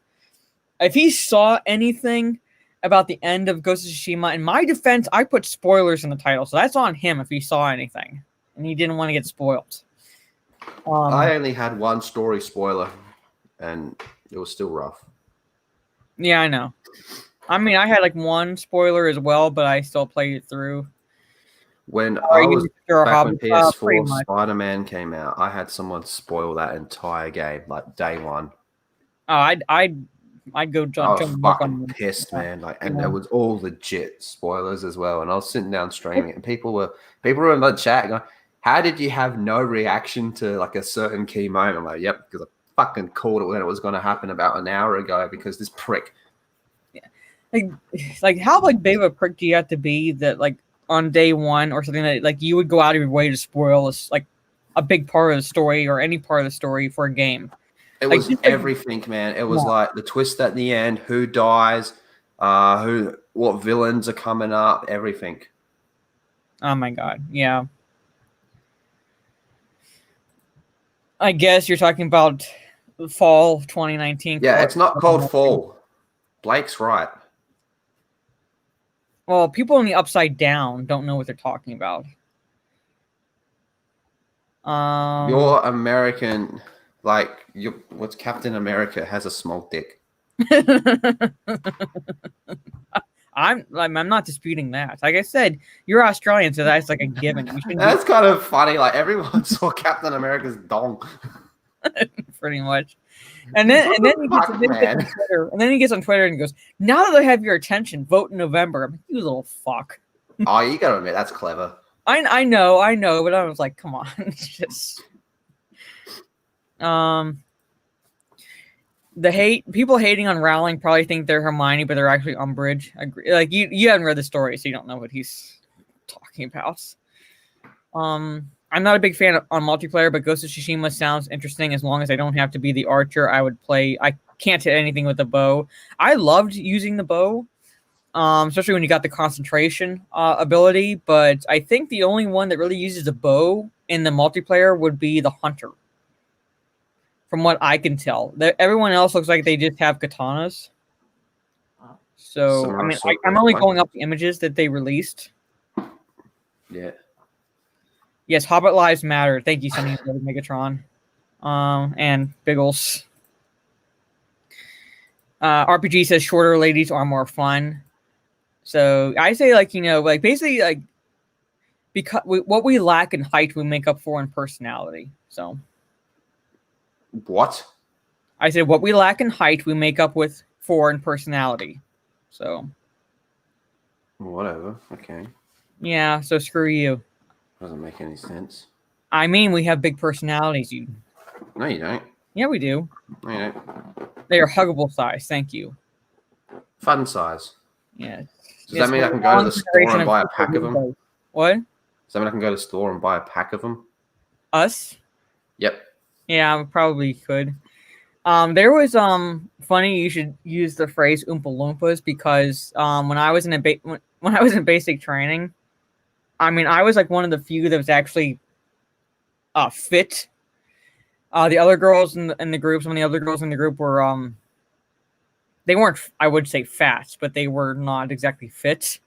if he saw anything about the end of Ghost of Tsushima, in my defense, I put spoilers in the title, so that's on him if he saw anything and he didn't want to get spoiled. I only had one story spoiler, and it was still rough. Yeah, I know. I mean, I had like one spoiler as well, but I still played it through. When I was back when PS4 Spider-Man came out, I had someone spoil that entire game, like day one. Oh, I'd go jump. I was fucking pissed, man. Like, and it was all legit spoilers as well. And I was sitting down streaming, and people were in the chat going, "How did you have no reaction to like a certain key moment?" I'm like, "Yep, because I fucking called it when it was going to happen about an hour ago because this prick." Yeah, like how like big of a prick do you have to be that like on day one or something that like you would go out of your way to spoil like a big part of the story or any part of the story for a game? It was everything, man. It was like the twist at the end, who dies, what villains are coming up, everything. Oh my god, yeah. I guess you're talking about fall 2019. Yeah, it's not called fall. Blake's right. Well, people in the Upside Down don't know what they're talking about. You're American, like what's Captain America has a small dick. I'm not disputing that. Like I said, you're Australian, so that's like a given. That's kind of funny. Like everyone saw Captain America's dong. Pretty much. And then he gets on Twitter and goes, "Now that I have your attention, vote in November." I'm like, you little fuck. Oh, you gotta admit that's clever. I know, but I was like, come on, just People hating on Rowling probably think they're Hermione, but they're actually Umbridge. Like you haven't read the story, so you don't know what he's talking about. I'm not a big fan on multiplayer, but Ghost of Tsushima sounds interesting as long as I don't have to be the archer. I would play. I can't hit anything with the bow. I loved using the bow, especially when you got the concentration ability. But I think the only one that really uses a bow in the multiplayer would be the hunter. From what I can tell, everyone else looks like they just have katanas. So I mean, I'm only going off the images that they released. Yeah. Yes, Hobbit Lives Matter. Thank you, Sunny Megatron, and Biggles. RPG says shorter ladies are more fun. So I say, like, basically, like, because what we lack in height, we make up for in personality. So. What? I said what we lack in height, we make up for in personality. So. Whatever. Okay. Yeah. So screw you. Doesn't make any sense. I mean, we have big personalities. No, you don't. Yeah, we do. No, you don't. They are huggable size. Thank you. Fun size. Yeah. Does that mean I can go to the store and buy a pack of them? What? Does that mean I can go to the store and buy a pack of them? Us? Yep. Yeah, I probably could. There was funny you should use the phrase Oompa Loompas because when I was in when I was in basic training, I mean I was like one of the few that was actually fit. The other girls in the group, some of the other girls in the group were they weren't, I would say, fat, but they were not exactly fit.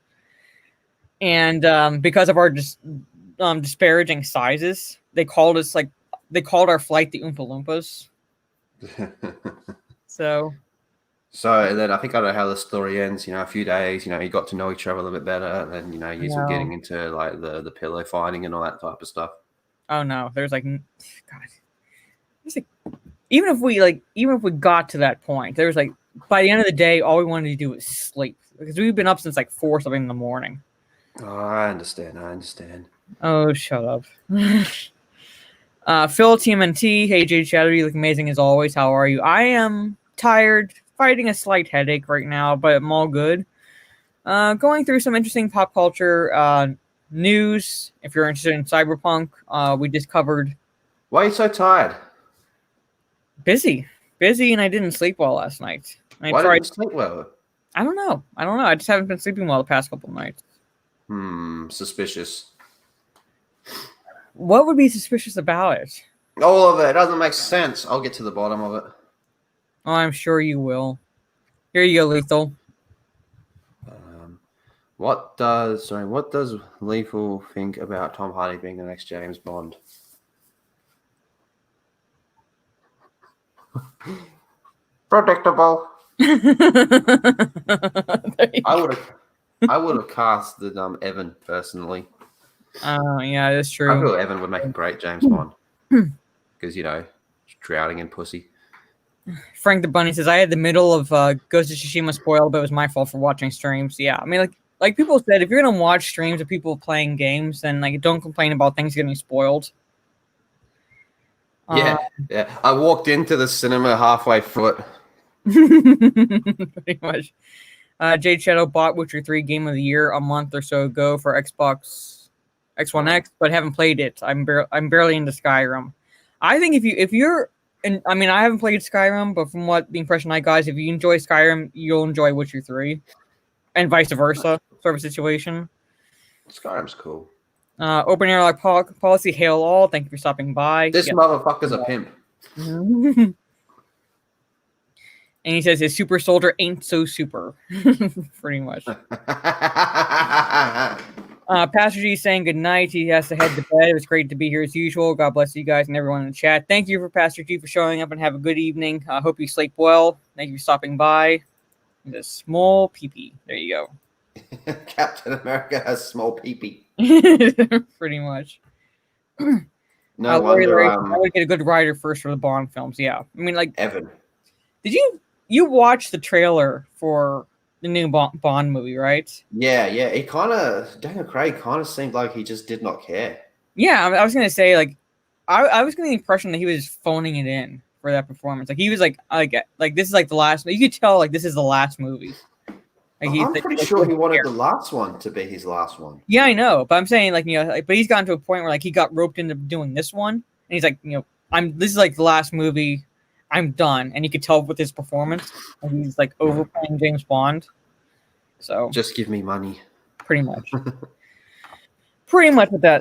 And because of our disparaging sizes, they called our flight the Oompa Loompas. So and then I think I know how the story ends. A few days, you got to know each other a little bit better, and then you were getting into like the pillow fighting and all that type of stuff. Oh no, there's like, God, there's like, even if we got to that point, there was like, by the end of the day, all we wanted to do was sleep because we've been up since like 4 something in the morning. Oh, I understand. Oh, shut up. Phil TMNT, hey Jade Shadow, you look amazing as always. How are you? I am tired, fighting a slight headache right now, but I'm all good. Going through some interesting pop culture news. If you're interested in Cyberpunk, we just covered. Why are you so tired? Busy, and I didn't sleep well last night. Why didn't you sleep well? I don't know. I just haven't been sleeping well the past couple of nights. Suspicious. What would be suspicious about it? All of it doesn't make sense. I'll get to the bottom of it. Oh, I'm sure you will. Here you go, Lethal. What does Lethal think about Tom Hardy being the next James Bond? Predictable. I would have casted Evan personally. Oh yeah, that's true. I feel Evan would make a great James Bond because drowning in pussy. Frank the Bunny says I had the middle of Ghost of Tsushima spoiled, but it was my fault for watching streams. Yeah, I mean, like people said, if you're gonna watch streams of people playing games, then like don't complain about things getting spoiled. Yeah. I walked into the cinema halfway foot. Pretty much. Jade Shadow bought Witcher 3 Game of the Year a month or so ago for Xbox One X, but haven't played it. I'm barely into Skyrim. I think if you're, and I mean I haven't played Skyrim, but from what the impression I got is if you enjoy Skyrim, you'll enjoy Witcher 3, and vice versa sort of situation. Skyrim's cool. Open air lock policy. Hail all. Thank you for stopping by. This motherfucker's a pimp. And he says his super soldier ain't so super. Pretty much. Pastor G saying good night. He has to head to bed. It was great to be here as usual. God bless you guys and everyone in the chat. Thank you for Pastor G for showing up and have a good evening. I hope you sleep well. Thank you for stopping by. A small peepee. There you go. Captain America has small peepee. Pretty much. No wonder. I would get a good writer first for the Bond films. Yeah, I mean, like Evan. Did you watch the trailer for the new Bond movie, right? Yeah. It Daniel Craig kind of seemed like he just did not care. Yeah, I was gonna say like, I was getting the impression that he was phoning it in for that performance. Like he was like this is like the last. You could tell like this is the last movie. Like I'm pretty sure he wanted the last one to be his last one. Yeah, I know, but I'm saying like but he's gotten to a point where like he got roped into doing this one, and he's like this is like the last movie. I'm done, and you could tell with his performance, and he's like overplaying James Bond. So just give me money, pretty much, at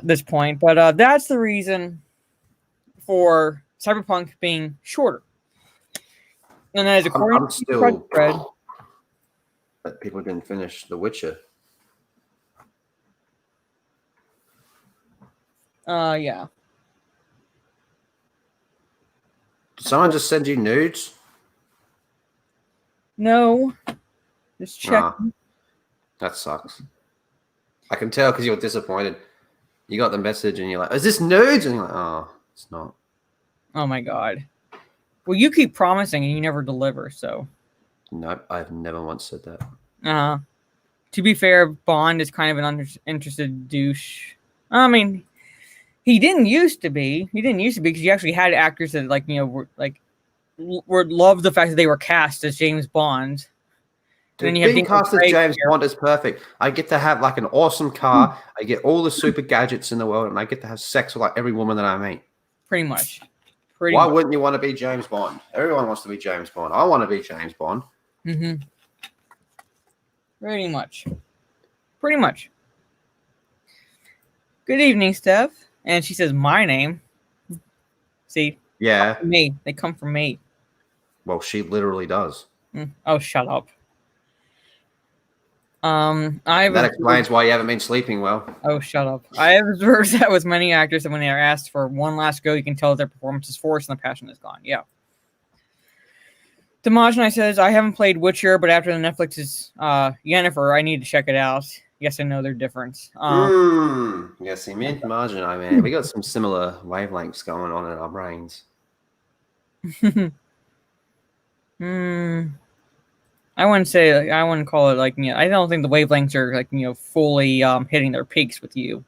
this point. But that's the reason for Cyberpunk being shorter. And as according to the thread, that people didn't finish The Witcher. Yeah. Did someone just send you nudes? No. Just checking. That sucks. I can tell because you're disappointed. You got the message and you're like, is this nudes? And you're like, oh, it's not. Oh my god. Well, you keep promising and you never deliver, so. Nope, I've never once said that. To be fair, Bond is kind of an uninterested douche. I mean, he didn't used to be. Because you actually had actors that were loved the fact that they were cast as James Bond. Dude, being cast as James Bond is perfect. I get to have like an awesome car. I get all the super gadgets in the world, and I get to have sex with like every woman that I meet. Pretty much. Why wouldn't you want to be James Bond? Everyone wants to be James Bond. I want to be James Bond. Mm-hmm. Pretty much. Good evening, Steph. And she says my name. See? Yeah. Me. They come from me. Well, she literally does. Oh, shut up. That explains why you haven't been sleeping well. Oh, shut up. I have observed that with many actors that when they are asked for one last go, you can tell their performance is forced and the passion is gone. Yeah. Damajanai says, I haven't played Witcher, but after the Netflix's Yennefer, I need to check it out. Yes, I know they're different. Yeah, see, me and Damajanai, man, we got some similar wavelengths going on in our brains. I wouldn't call it like, I don't think the wavelengths are like, fully hitting their peaks with you.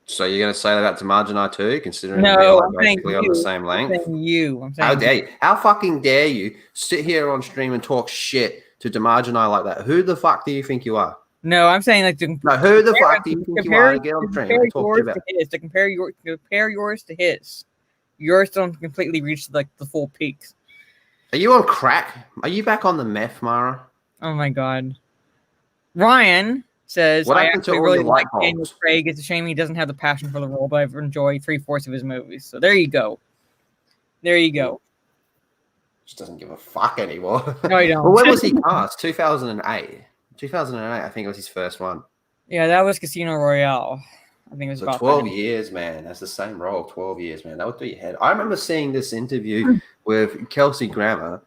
So you're going to say that about Damajanai too, considering we're basically on the same length? How dare you? How fucking dare you sit here on stream and talk shit to Damajanai like that? Who the fuck do you think you are? No, I'm saying like who the fuck do you think you are to get on stream and talk about? To compare yours to his. Yours don't completely reach like the full peaks. Are you on crack? Are you back on the meth, Mara? Oh my god. Ryan says, what I actually really like Daniel Craig. It's a shame he doesn't have the passion for the role, but I've enjoyed 3/4 of his movies. So there you go. Just doesn't give a fuck anymore. No, he don't. Well, when was he cast? 2008. 2008, I think it was his first one. Yeah, that was Casino Royale. I think it was so about 12 years, man. That's the same role. 12 years, man. That would do your head. I remember seeing this interview with Kelsey Grammer,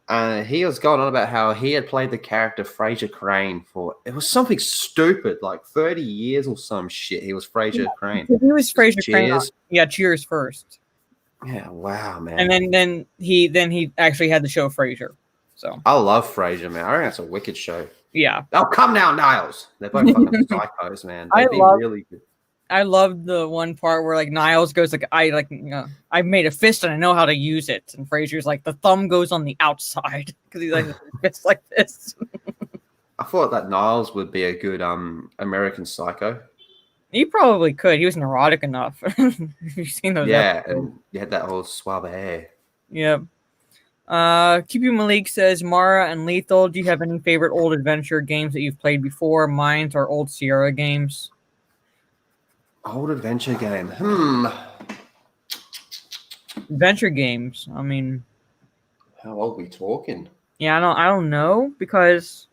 and he was going on about how he had played the character Fraser Crane for, it was something stupid, like 30 years or some shit. He was Fraser Crane. He was Fraser Crane. Yeah, Cheers first. Yeah, wow, man. And then he actually had the show Frasier. So I love Frasier, man. I think that's a wicked show. Yeah. Oh, come now, Niles. They're both fucking psychos, man. They'd be really good. I love the one part where like Niles goes like I made a fist and I know how to use it, and Frasier's like the thumb goes on the outside because he's like fist like this. I thought that Niles would be a good American Psycho. He probably could. He was neurotic enough. You've seen those? Yeah, episodes. and you had that whole suave hair. Yep. QP Malik says, Mara and Lethal, do you have any favorite old adventure games that you've played before? Mine are old Sierra games. Old adventure game. Adventure games. I mean, how old are we talking? Yeah, I don't know, because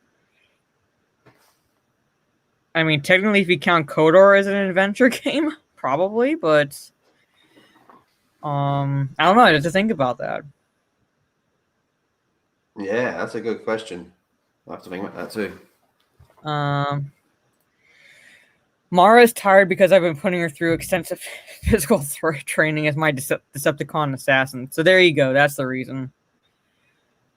I mean, technically if you count KOTOR as an adventure game, probably, but I don't know. I have to think about that. Yeah, that's a good question. I'll have to think about that too. Mara's tired because I've been putting her through extensive physical training as my Decepticon assassin. So there you go. That's the reason.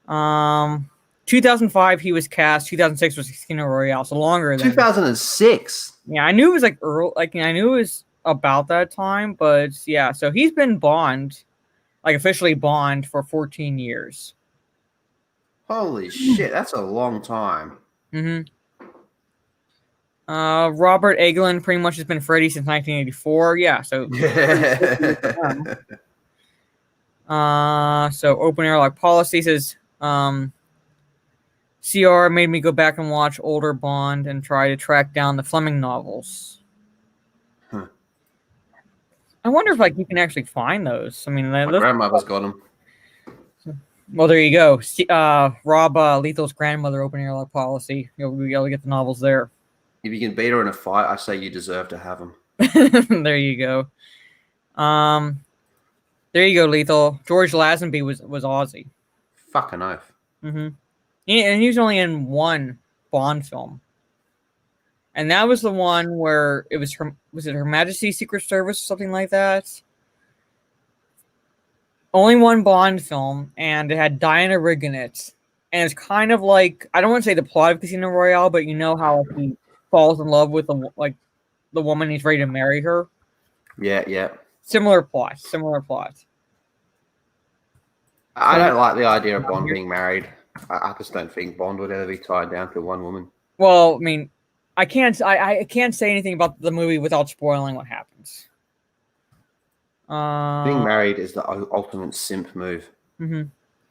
2005 he was cast. 2006 was Casino Royale. So longer than 2006. Yeah, I knew it was like early. I knew it was about that time, but yeah. So he's been Bond like officially Bond for 14 years. Holy shit, that's a long time. Mm-hmm. Robert Englund pretty much has been Freddy since 1984. Yeah, so. So open airlock policy says, CR made me go back and watch older Bond and try to track down the Fleming novels. Huh. I wonder if like you can actually find those. I mean, My grandmother's got them. Well, there you go. Rob Lethal's grandmother open airlock policy. You'll be able to get the novels there. If you can beat her in a fight, I say you deserve to have them. There you go. There you go, Lethal. George Lazenby was Aussie. Fucking oath. Mm-hmm. And he was only in one Bond film, and that was the one where it was Her Majesty's Secret Service or something like that. Only one Bond film, and it had Diana Rigg in it, and it's kind of like, I don't want to say the plot of Casino Royale, but you know how he falls in love with the woman, he's ready to marry her. Yeah. Similar plot. I don't like the idea of Bond being married. I just don't think Bond would ever be tied down to one woman. Well, I mean, I can't say anything about the movie without spoiling what happens. Being married is the ultimate simp move. Mm-hmm.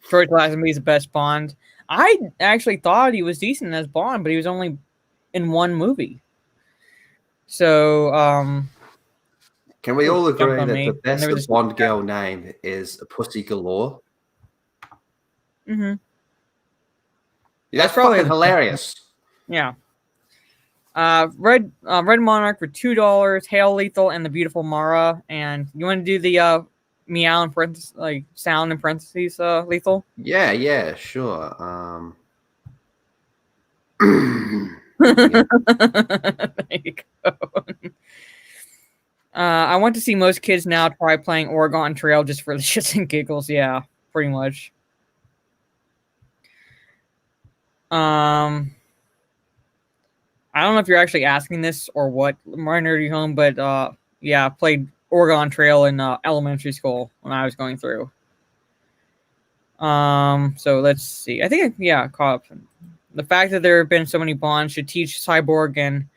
George Lazenby is the best Bond. I actually thought he was decent as Bond, but he was only in one movie. So, can we all agree that the best Bond girl name is Pussy Galore? Mm-hmm. That's probably hilarious. Yeah. Red Monarch for $2. Hail Lethal and the Beautiful Mara. And you want to do the meow in parentheses, like sound in parentheses, Lethal? Yeah, sure. There you go. I want to see most kids now try playing Oregon Trail just for the shits and giggles. Yeah, pretty much. I don't know if you're actually asking this or what, my nerdy home, but yeah, I played Oregon Trail in elementary school when I was going through. So let's see. I think caught up. The fact that there have been so many Bonds should teach Cyborg and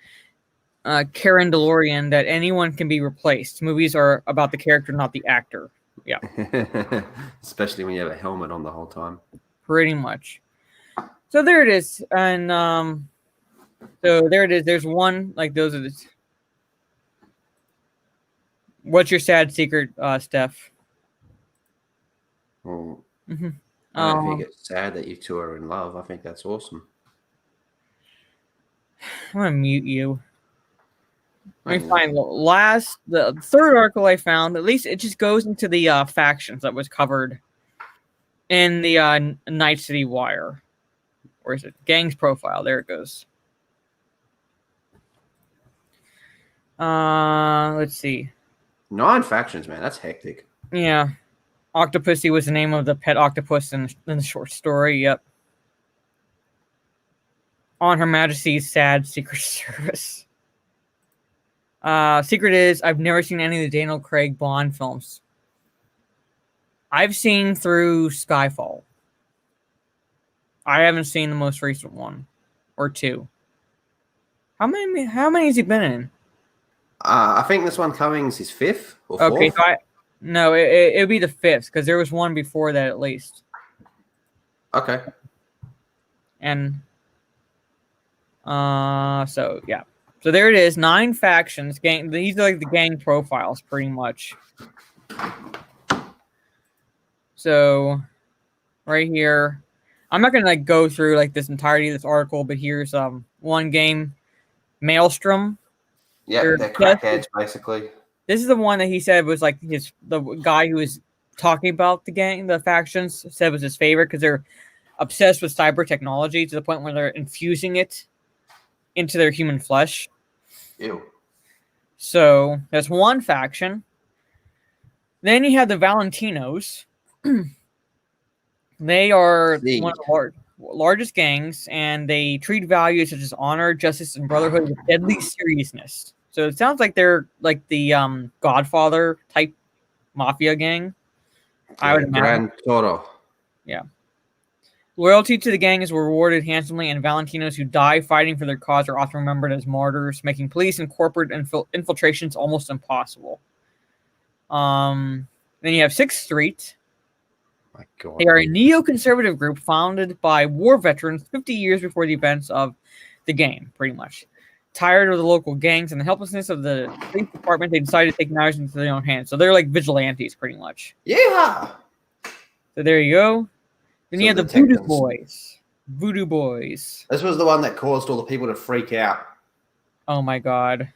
Karen DeLorean that anyone can be replaced. Movies are about the character, not the actor. Yeah. Especially when you have a helmet on the whole time. Pretty much. So there it is. And so there it is. There's one, like those are the. What's your sad secret, Steph? Well, I don't think it's sad that you two are in love. I think that's awesome. I'm gonna mute you. Let me find the third article I found. At least it just goes into the factions that was covered in the Night City Wire. Where is it? Gang's profile. There it goes. Let's see. 9 factions, man. That's hectic. Yeah. Octopussy was the name of the pet octopus in the short story. Yep. On Her Majesty's Sad Secret Service. Secret is, I've never seen any of the Daniel Craig Bond films. I've seen through Skyfall. I haven't seen the most recent one or two. How many has he been in? I think this one coming is his 5th or 4th. Okay, so no, it'd be the 5th because there was one before that at least. Okay. And so yeah. So there it is, 9 factions. Gang, these are like the gang profiles, pretty much. So right here, I'm not gonna like go through like this entirety of this article, but here's one game, Maelstrom. Yeah, they're crackheads basically. This is the one that he said was like the guy who was talking about the factions said was his favorite because they're obsessed with cyber technology to the point where they're infusing it into their human flesh. Ew. So that's one faction. Then you have the Valentinos. They are one of the largest gangs, and they treat values such as honor, justice, and brotherhood with deadly seriousness. So it sounds like they're like the Godfather type mafia gang. I would imagine. Gran Toro. Yeah. Loyalty to the gang is rewarded handsomely, and Valentinos who die fighting for their cause are often remembered as martyrs, making police and corporate infiltrations almost impossible. Then you have 6th Street. My God. They are a neoconservative group founded by war veterans 50 years before the events of the game, pretty much. Tired of the local gangs and the helplessness of the police department, they decided to take matters into their own hands. So they're like vigilantes, pretty much. Yeah. So there you go. Then you have the Texans. Voodoo Boys. Voodoo Boys. This was the one that caused all the people to freak out. Oh my God.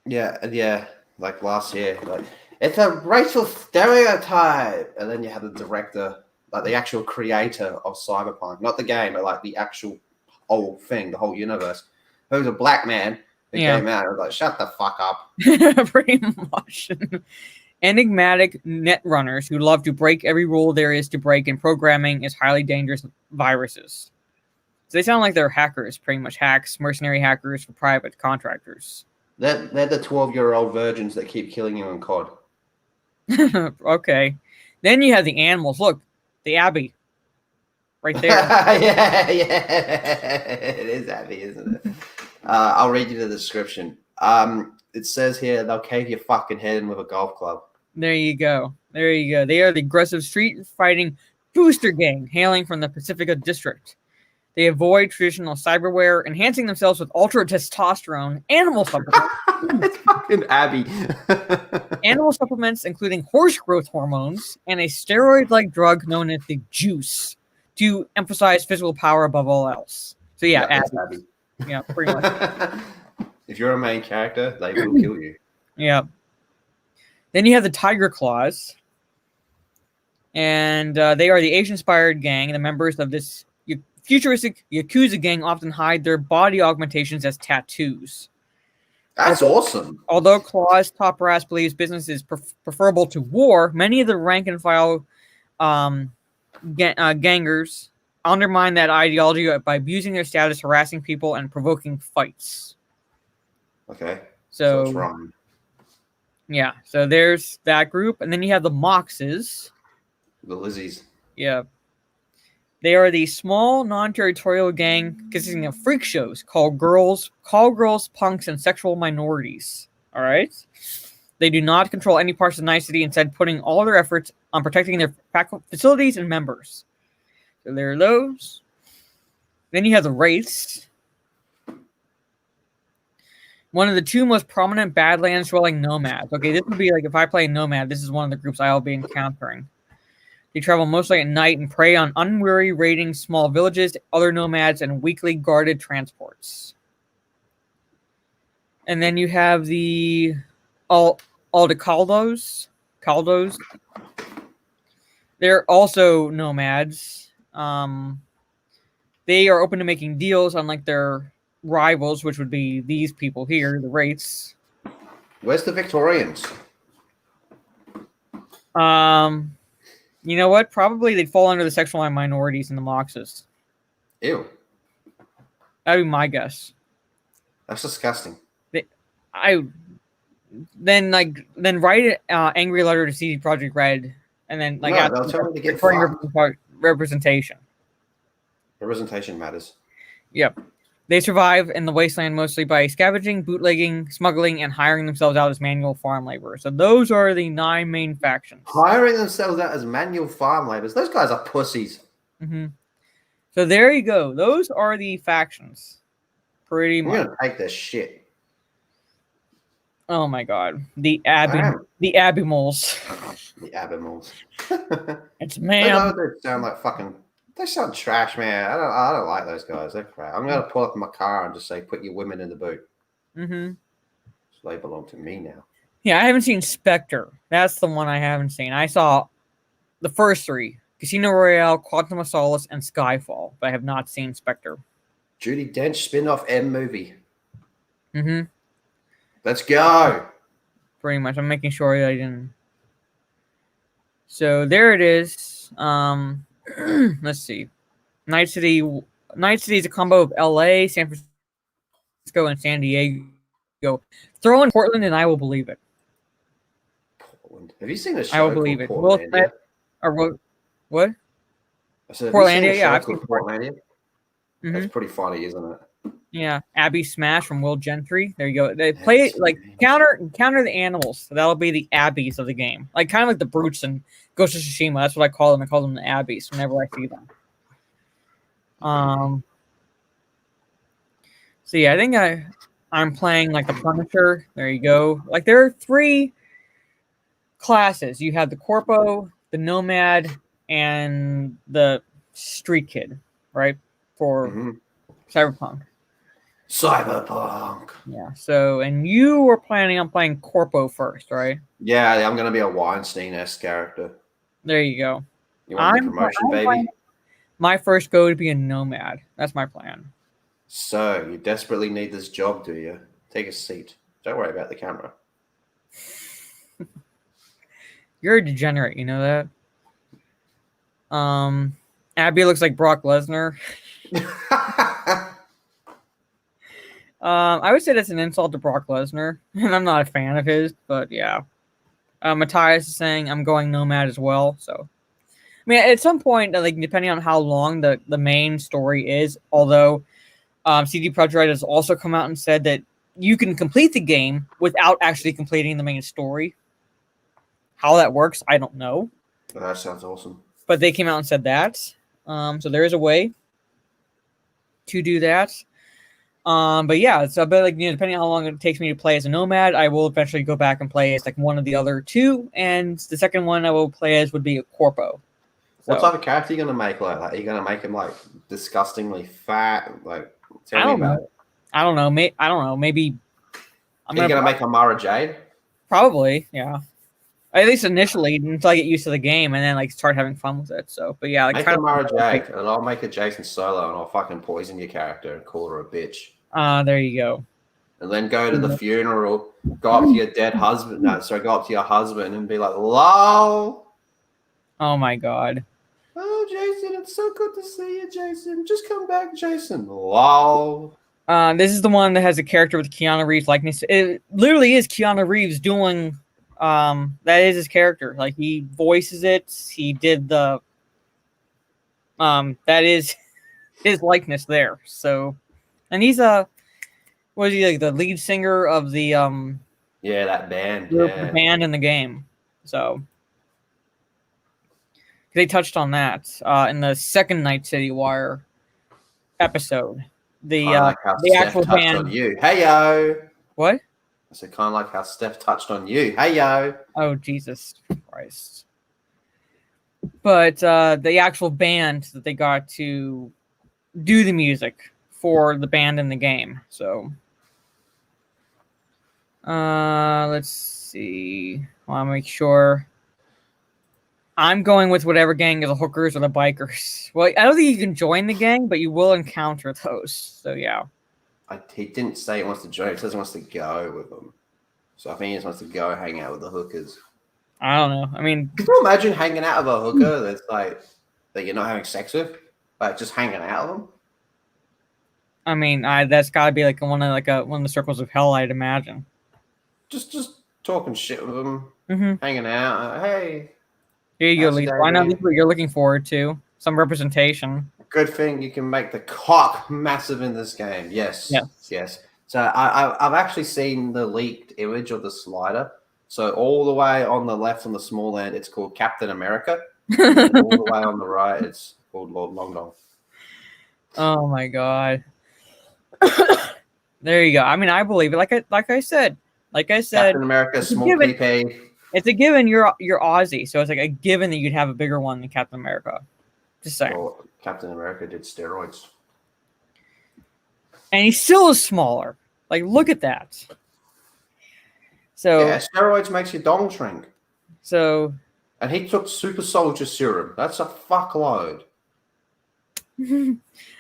Yeah. Like last year, like it's a racial stereotype, and then you had the director, like the actual creator of Cyberpunk, not the game, but like the actual whole thing, the whole universe. Who was a black man who came out and was like, "Shut the fuck up." Pretty much. Enigmatic net runners who love to break every rule there is to break in programming is highly dangerous viruses. So they sound like they're hackers, pretty much hacks, mercenary hackers for private contractors. They're the 12-year-old virgins that keep killing you in COD. Okay. Then you have the animals. Look, the Abbey. Right there. yeah. It is Abby, isn't it? I'll read you the description. It says here they'll cave your fucking head in with a golf club. There you go. They are the aggressive street fighting booster gang hailing from the Pacifica district. They avoid traditional cyberware, enhancing themselves with ultra testosterone, animal supplements. It's fucking Abby. Animal supplements, including horse growth hormones and a steroid-like drug known as the juice, to emphasize physical power above all else. So yeah, Abby. Yeah, pretty much. If you're a main character, they will kill you. Yeah. Then you have the Tiger Claws, and they are the Asian-inspired gang. The members of this futuristic Yakuza gang often hide their body augmentations as tattoos. That's awesome. Although Claw's top brass believes business is preferable to war, many of the rank-and-file gangers undermine that ideology by abusing their status, harassing people, and provoking fights. Okay. So it's wrong. Yeah, so there's that group. And then you have the Moxes. The Lizzies. Yeah. They are the small, non-territorial gang consisting of freak shows called call girls, punks, and sexual minorities. All right? They do not control any parts of the nice city, instead putting all their efforts on protecting their facilities and members. So there are those. Then you have the Wraiths. One of the two most prominent Badlands-dwelling nomads. Okay, this would be like if I play Nomad, this is one of the groups I'll be encountering. They travel mostly at night and prey on unwary raiding small villages, other nomads, and weakly guarded transports. And then you have the Aldecaldos. They're also nomads. They are open to making deals, unlike their rivals, which would be these people here, the Wraiths. Where's the Victorians? You know what? Probably they'd fall under the sexual minorities and the Moxes. Ew. That'd be my guess. That's disgusting. Then write an angry letter to CD Projekt Red, and then they'll tell me to get representation. Representation matters. Yep. They survive in the wasteland mostly by scavenging, bootlegging, smuggling, and hiring themselves out as manual farm laborers. So those are the 9 main factions. Hiring themselves out as manual farm laborers. Those guys are pussies. Mm-hmm. So there you go. Those are the factions. Pretty much. We're going to take this shit. Oh my god. The Abimals. The Abimals. It's man. They sound like fucking... They sound trash, man. I don't like those guys. They're crap. I'm going to pull up in my car and just say, put your women in the boot. Mm-hmm. So they belong to me now. Yeah, I haven't seen Spectre. That's the one I haven't seen. I saw the first 3. Casino Royale, Quantum of Solace, and Skyfall. But I have not seen Spectre. Judi Dench spin-off M movie. Mm-hmm. Let's go. Pretty much. I'm making sure that I didn't. So there it is. Let's see. Night City is a combo of LA, San Francisco, and San Diego. Throw in Portland and I will believe it. Portland. Have you seen a show I will believe it. Will Smith, Or what? I said, have you seen Portlandia? the Yeah, show I've seen called Portlandia? Mm-hmm. It's pretty funny, isn't it? Yeah, Abby Smash from Will Gentry. There you go. They Have you play seen like it? counter the animals. So that'll be the Abbies of the game, like kind of like the brutes in Ghost of Tsushima. That's what I call them. I call them the Abbies whenever I see them. Um. So yeah, I think I'm playing like the Punisher. There you go. Like there are three classes. You have the Corpo, the Nomad, and the Street Kid, right? For Mm-hmm. Cyberpunk. Cyberpunk. Yeah. So, and you were planning on playing Corpo first, right? Yeah, I'm gonna be a Weinstein-esque character. There you go. You want the promotion, I'm planning baby? my first go to be a nomad. That's my plan. So you desperately need this job, do you? Take a seat. Don't worry about the camera. You're a degenerate, you know that? Abby looks like Brock Lesnar. I would say that's an insult to Brock Lesnar, and I'm not a fan of his, but yeah. Matthias is saying I'm going nomad as well, so I mean, at some point, like depending on how long the main story is, although CD Projekt Red has also come out and said that you can complete the game without actually completing the main story. How that works, I don't know, That sounds awesome. but they came out and said that. So there is a way to do that. But yeah, so but like depending on how long it takes me to play as a nomad, I will eventually go back and play as like one of the other two, and the second one I will play as would be a Corpo. What So type of character are you gonna make like that? Are you gonna make him like disgustingly fat? Like, I tell me don't about know. it. I don't know. I don't know. Maybe I'm Are you gonna gonna make Amara Jade? probably yeah. At least initially, until I get used to the game and then like start having fun with it. So, but yeah, like Make kind Amara of like, Jade, and I'll make a Jason Solo, and I'll fucking poison your character and call her a bitch. there you go. And then go to the funeral, go up to your dead husband. No, sorry, go up to your husband and be like, "Lol." Oh my god. Oh, Jason, it's so good to see you, Jason. Just come back, Jason. Lol. This is the one that has a character with Keanu Reeves likeness. It literally is Keanu Reeves doing. That is his character. Like he voices it. He did the. That is his likeness there. So, and he's what is he like the lead singer of the Yeah, that band. group, the Yeah. band in the game. So they touched on that in the second Night City Wire episode. Kind of like how The Steph actual touched on band. you. Hey, yo. What? I said, kind of like how Steph touched on you. Hey, yo. Oh Jesus Christ! But the actual band that they got to do the music for the band in the game. So let's see. I want to make sure. I'm going with whatever gang of the hookers or the bikers. Well, I don't think you can join the gang, but you will encounter those. So yeah. He didn't say he wants to join. He says he wants to go with them. So I think he just wants to go hang out with the hookers. I don't know. I mean, Could you imagine hanging out with a hooker that's like that you're not having sex with, like just hanging out with them? That's got to be like one of the circles of hell, I'd imagine. Just talking shit with them, Mm-hmm. hanging out. Hey, Here you go, how's your Lisa. day I know this been? is what you're looking forward to. Some representation. Good thing you can make the cock massive in this game. Yes, Yes. yes. So I've actually seen the leaked image of the slider. So all the way on the left on the small end, it's called Captain America. And then all the way on the right, it's called Lord Long Dong. Oh my god. There you go. I mean, I believe it. Like I said, Captain America, small given. PP. It's a given. You're Aussie, so it's like a given that you'd have a bigger one than Captain America. Just saying. Well, Captain America did steroids. And he still is smaller. Like, look at that. So Yeah, steroids makes your dong shrink. So And he took super soldier serum. That's a fuckload.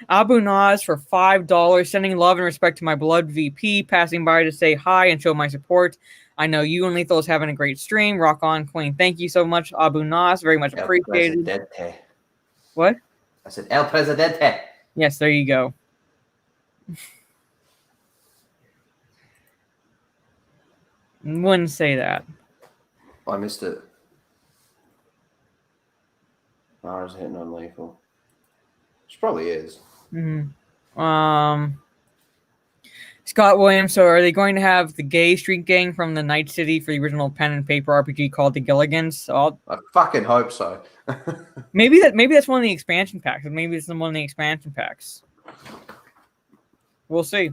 Abu Naz for $5, sending love and respect to my beloved VP, passing by to say hi and show my support. I know you and Lethal is having a great stream. Rock on, Queen. Thank you so much, Abu Naz. Very much appreciated. Presidente. What? I said El Presidente. Yes, there you go. Wouldn't say that. I missed it. Mars hitting on lethal. She probably is. Scott Williams. So, are they going to have the gay street gang from the Night City for the original pen and paper RPG called the Gilligans? So I fucking hope so. maybe that's one of the expansion packs. Maybe it's one of the expansion packs. We'll see.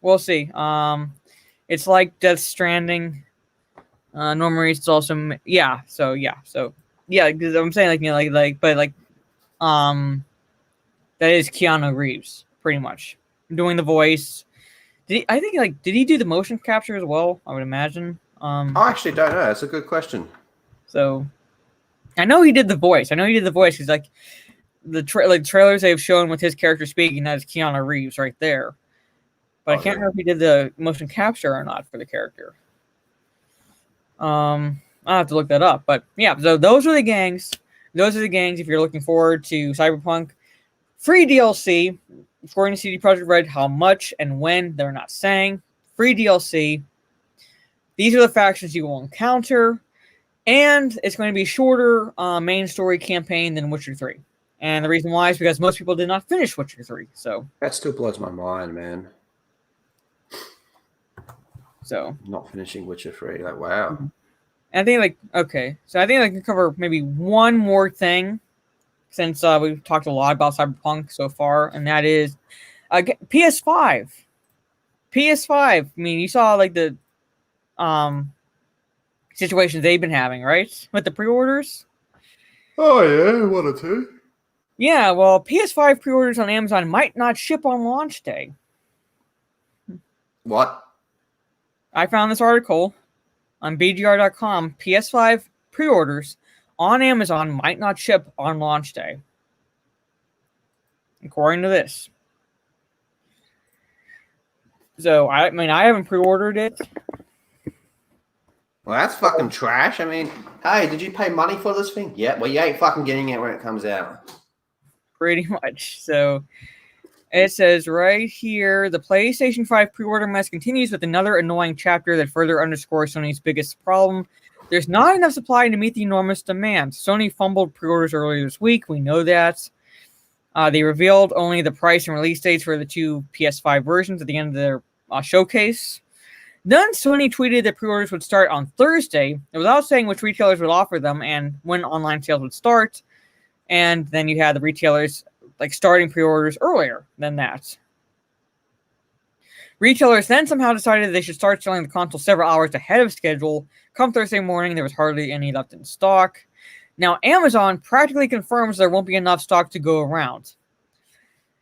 We'll see. It's like Death Stranding. Norman Reedus also, I'm saying that is Keanu Reeves pretty much doing the voice. Did he do the motion capture as well? I would imagine. I actually don't know. That's a good question. So I know he did the voice. He's like the trailers they've shown with his character speaking. That is Keanu Reeves right there. But I can't remember if he did the motion capture or not for the character. I'll have to look that up. But yeah, so those are the gangs. Those are the gangs if you're looking forward to Cyberpunk. Free DLC. According to CD Projekt Red, how much and when, they're not saying. Free DLC. These are the factions you will encounter. And it's going to be a shorter main story campaign than Witcher 3. And the reason why is because most people did not finish Witcher 3. So that still blows my mind, man. So not finishing Witcher 3, like wow. I think I can cover maybe one more thing since we've talked a lot about Cyberpunk so far, and that is PS5. I mean, you saw like the situations they've been having, right, with the pre-orders. Oh yeah, one or two. Yeah, well, PS5 pre-orders on Amazon might not ship on launch day. What? I found this article on BGR.com. PS5 pre-orders on Amazon might not ship on launch day, according to this. So, I mean, I haven't pre-ordered it. Well, that's fucking trash. I mean, hey, did you pay money for this thing? Yeah, well, you ain't fucking getting it when it comes out. Pretty much. So, it says right here, the PlayStation 5 pre-order mess continues with another annoying chapter that further underscores Sony's biggest problem. There's not enough supply to meet the enormous demand. Sony fumbled pre-orders earlier this week. We know that. They revealed only the price and release dates for the two PS5 versions at the end of their showcase. Then Sony tweeted that pre-orders would start on Thursday without saying which retailers would offer them and when online sales would start. And then you had the retailers starting pre-orders earlier than that. Retailers then somehow decided they should start selling the console several hours ahead of schedule. Come Thursday morning, there was hardly any left in stock. Now, Amazon practically confirms there won't be enough stock to go around.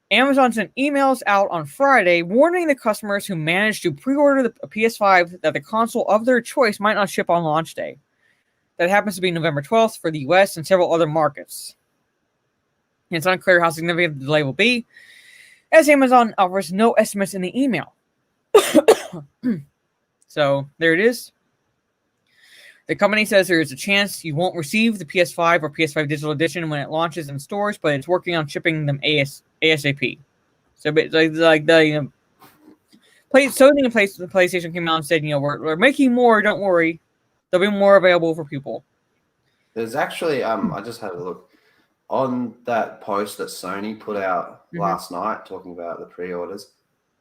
Amazon sent emails out on Friday warning the customers who managed to pre-order the PS5 that the console of their choice might not ship on launch day. That happens to be November 12th for the US and several other markets. It's unclear how significant the delay will be, as Amazon offers no estimates in the email. So, there it is. The company says there is a chance you won't receive the PS5 or PS5 Digital Edition when it launches in stores, but it's working on shipping them ASAP. So, Sony and PlayStation came out and said, we're making more, don't worry. There'll be more available for people. There's actually, I just had a look. On that post that Sony put out last night talking about the pre-orders,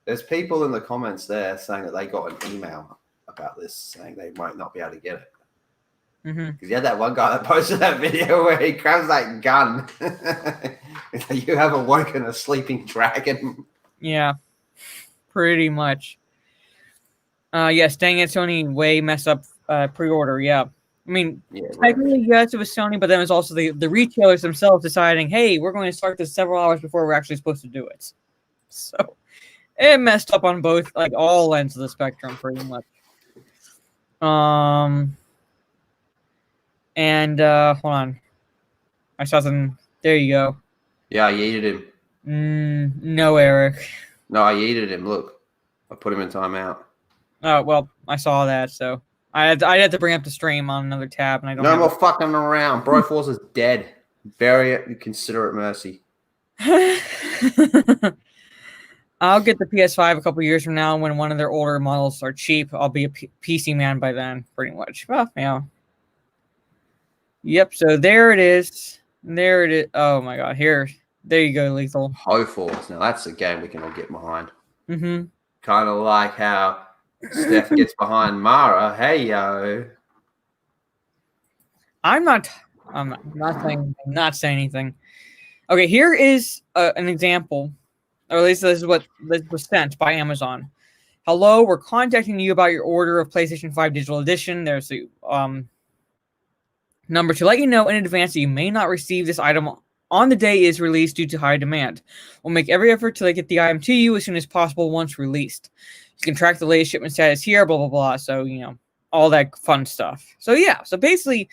there's people in the comments there saying that they got an email about this saying they might not be able to get it. Because you had that one guy that posted that video where he grabs that gun. You have awoken a sleeping dragon. Yeah, pretty much. Yes, dang it, Sony way messed up pre-order, yeah. I mean, technically, yes, it was Sony, but then it was also the retailers themselves deciding, hey, we're going to start this several hours before we're actually supposed to do it. So, it messed up on both, all ends of the spectrum, pretty much. And, hold on. I saw something. There you go. Yeah, I yeeted him. No, Eric. No, I yeeted him. Look, I put him in timeout. Oh, well, I saw that, so. I had to bring up the stream on another tab, and I don't. No more fucking around. Broforce is dead. Bury it and consider it mercy. I'll get the PS5 a couple years from now when one of their older models are cheap. I'll be a PC man by then, pretty much. Well, yeah. Yep. So there it is. There it is. Oh my god, there you go, Lethal. Ho Force. Now that's a game we can all get behind. Mm-hmm. Kind of like how Steph gets behind Mara. Hey yo. I'm not not saying anything. Okay, here is an example, or at least this was sent by Amazon. Hello, we're contacting you about your order of PlayStation 5 Digital Edition. There's the number to let you know in advance that you may not receive this item on the day it is released due to high demand. We'll make every effort to get the item to you as soon as possible once released. You can track the latest shipment status here, blah, blah, blah. So, all that fun stuff. So, yeah. So, basically,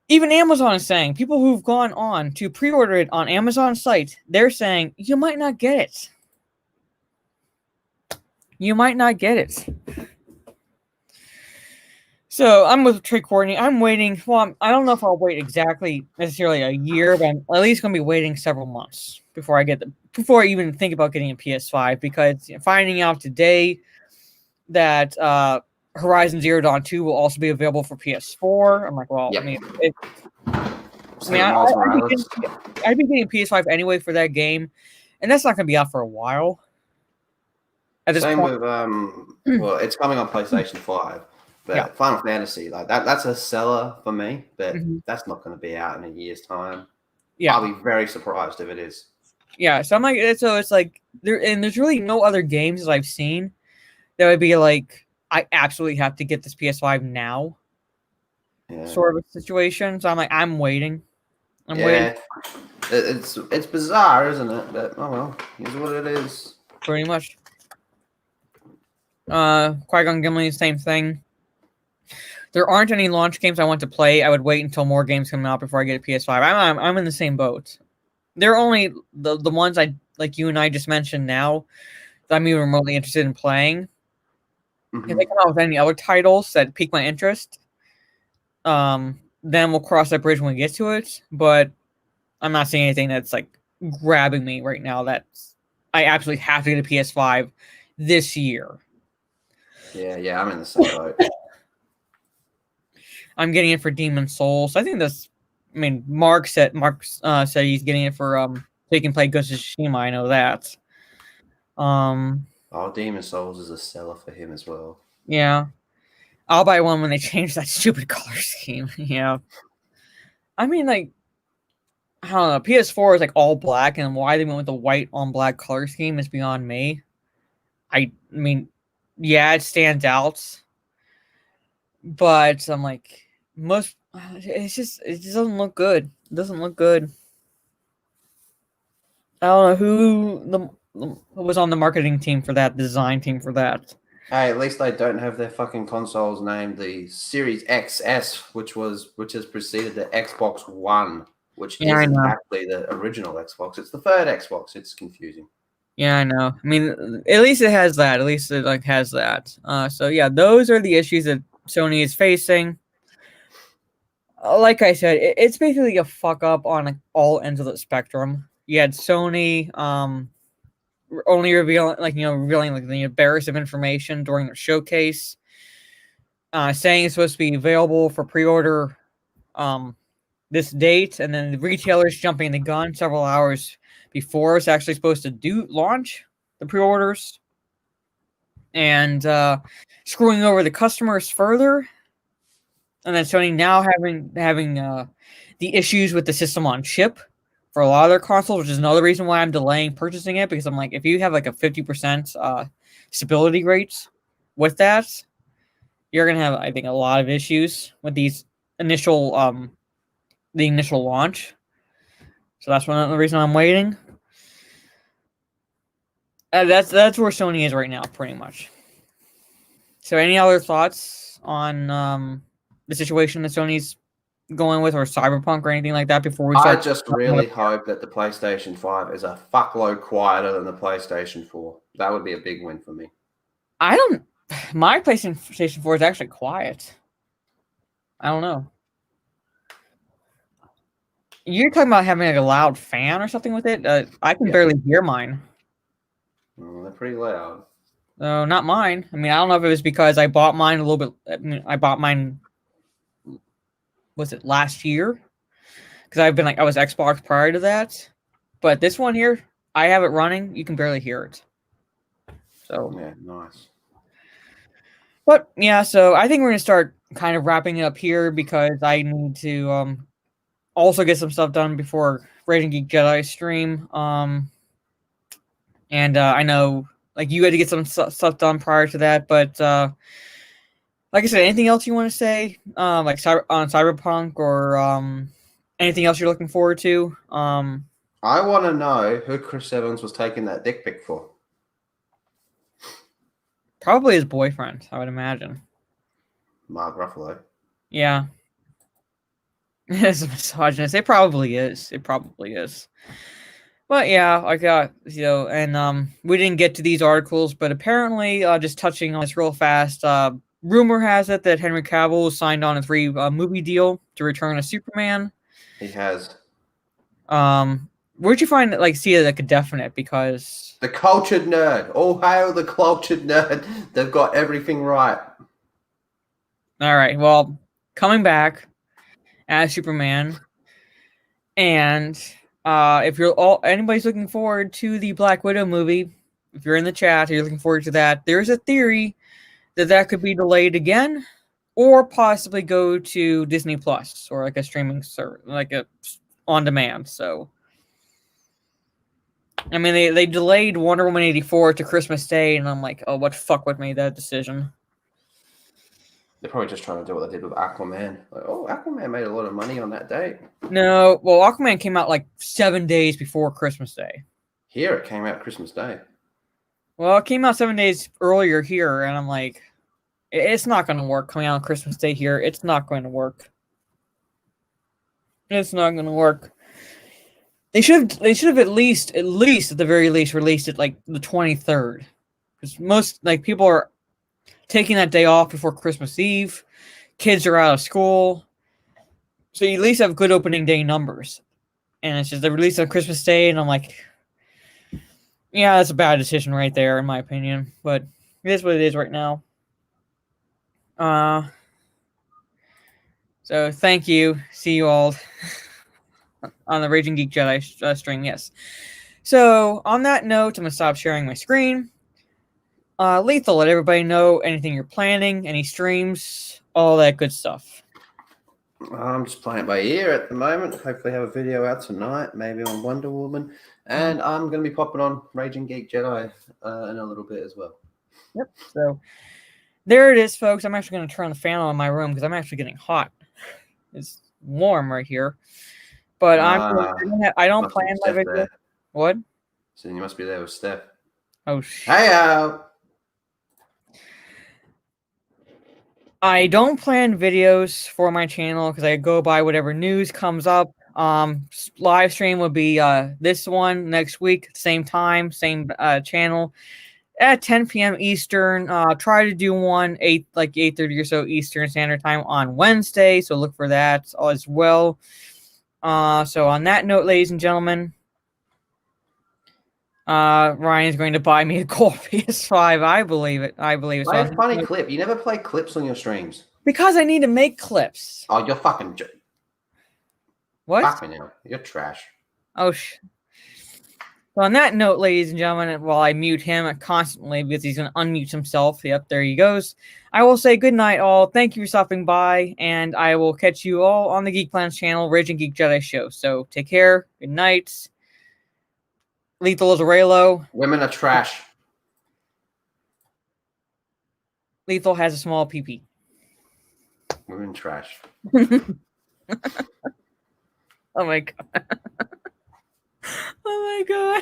even Amazon is saying, people who've gone on to pre-order it on Amazon's site, they're saying, you might not get it. You might not get it. So I'm with Trade Coordinator. I'm waiting. Well, I don't know if I'll wait exactly necessarily a year, but I'm at least going to be waiting several months before I even think about getting a PS5. Because finding out today that Horizon Zero Dawn 2 will also be available for PS4, I'm like, well, Yep. I'd be getting PS5 anyway for that game, and that's not going to be out for a while. At this Same point, with well, it's coming on PlayStation 5. But Yeah. Final Fantasy, like that's a seller for me, but Mhm. that's not going to be out in a year's time. Yeah. I'll be very surprised if it is. Yeah, so I'm like, so it's like there's really no other games that I've seen that would be like, I absolutely have to get this PS5 now, Yeah. sort of a situation. So I'm like, I'm waiting. Waiting. It's bizarre, isn't it? But oh well, here's what it is. Pretty much. Qui-Gon Gimli, same thing. There aren't any launch games I want to play. I would wait until more games come out before I get a PS5. I'm in the same boat. They're only the ones I like you and I just mentioned now that I'm even remotely interested in playing. Mm-hmm. If they come out with any other titles that pique my interest, then we'll cross that bridge when we get to it. But I'm not seeing anything that's like grabbing me right now. That's I absolutely have to get a PS5 this year. Yeah, I'm in the same boat. I'm getting it for Demon's Souls. I think that's. I mean, Mark said he's getting it for so he can play Ghost of Tsushima. I know that. Oh, Demon's Souls is a seller for him as well. Yeah, I'll buy one when they change that stupid color scheme. Yeah, I mean, like, I don't know. PS4 is like all black, and why they went with the white on black color scheme is beyond me. I mean, yeah, it stands out, but I'm like, it just doesn't look good. It doesn't look good. I don't know who was on the marketing team for that, design team for that. Hey, at least they don't have their fucking consoles named the Series XS, which has preceded the Xbox One, which isn't actually the original Xbox. It's the third Xbox. It's confusing. Yeah, I know. I mean, at least it has that. At least it has that. So yeah, those are the issues that Sony is facing. Like I said, it's basically a fuck up on all ends of the spectrum. You had Sony only revealing like the embarrassing information during their showcase, saying it's supposed to be available for pre-order this date, and then the retailers jumping the gun several hours before it's actually supposed to launch the pre-orders, and screwing over the customers further. And then Sony now having the issues with the system on chip for a lot of their consoles, which is another reason why I'm delaying purchasing it, because I'm like, if you have like a 50% stability rate with that, you're gonna have, I think, a lot of issues with these initial the initial launch. So that's one of the reason I'm waiting. That's where Sony is right now, pretty much. So any other thoughts on the situation that Sony's going with, or Cyberpunk, or anything like that before we start? I just really hope that the PlayStation 5 is a fuckload quieter than the PlayStation 4. That would be a big win for me. My PlayStation 4 is actually quiet. I don't know. You're talking about having like a loud fan or something with it? I can barely hear mine. They're pretty loud. No, not mine. I mean, I don't know if it was because I bought mine a little bit. I bought mine, was it last year? because I was Xbox prior to that, but this one here, I have it running. You can barely hear it. So Yeah, nice. But yeah, so I think we're gonna start kind of wrapping it up here because I need to also get some stuff done before Raging Geek Jedi stream. And I know like you had to get some stuff done prior to that, but like I said, anything else you want to say, like on Cyberpunk or anything else you're looking forward to? I want to know who Chris Evans was taking that dick pic for. Probably his boyfriend, I would imagine. Mark Ruffalo. Yeah. It's a misogynist. It probably is. It probably is. But yeah, like and we didn't get to these articles, but apparently, just touching on this real fast, rumor has it that Henry Cavill signed on a 3 movie deal to return as Superman. He has. Where'd you find like see it like a definite? Because The cultured nerd. All hail the cultured nerd. They've got everything right. all right, well, coming back as Superman, and if you're all anybody's looking forward to the Black Widow movie, if you're in the chat, you're looking forward to that. There's a theory that could be delayed again, or possibly go to Disney Plus or like a streaming service, like a on demand. So, I mean, they delayed Wonder Woman 84 to Christmas Day, and I'm like, oh, what fuck would made that decision? They're probably just trying to do what they did with Aquaman. Like, oh, Aquaman made a lot of money on that date. No, well, Aquaman came out like 7 days before Christmas Day. Here it came out Christmas Day. Well, it came out 7 days earlier here, and I'm like, it's not going to work coming out on Christmas Day here. It's not going to work. It's not going to work. They should have at least at the very least released it like the 23rd, because most like people are taking that day off before Christmas Eve. Kids are out of school, so you at least have good opening day numbers. And it's just they release on Christmas Day, and I'm like, yeah, that's a bad decision right there, in my opinion. But it is what it is right now. So thank you. See you all on the Raging Geek Jedi stream. Yes. So on that note, I'm gonna stop sharing my screen. Lethal, let everybody know anything you're planning, any streams, all that good stuff. I'm just playing it by ear at the moment. Hopefully have a video out tonight, maybe on Wonder Woman. And I'm going to be popping on Raging Geek Jedi in a little bit as well. Yep. So there it is, folks. I'm actually going to turn the fan on in my room because I'm actually getting hot. It's warm right here. But I don't plan my video. There. What? So you must be there with Steph. Oh, shit. Hey, I don't plan videos for my channel because I go by whatever news comes up. Live stream will be this one next week, same time, same channel at 10 p.m. Eastern. Try to do one 8:30 or so Eastern Standard Time on Wednesday, so look for that as well. So on that note, ladies and gentlemen, Ryan's going to buy me a gold PS5. I believe it. Play a funny clip. You never play clips on your streams. Because I need to make clips. Oh, you're fucking... What? Fuck me now. You're trash. Oh, So on that note, ladies and gentlemen, while I mute him constantly because he's going to unmute himself. Yep, there he goes. I will say good night, all. Thank you for stopping by, and I will catch you all on the Geek Plans channel, Raging Geek Jedi Show. So take care. Good night. Lethal is a Raylo. Women are trash. Lethal has a small PP. Women trash. Oh my god. Oh my god.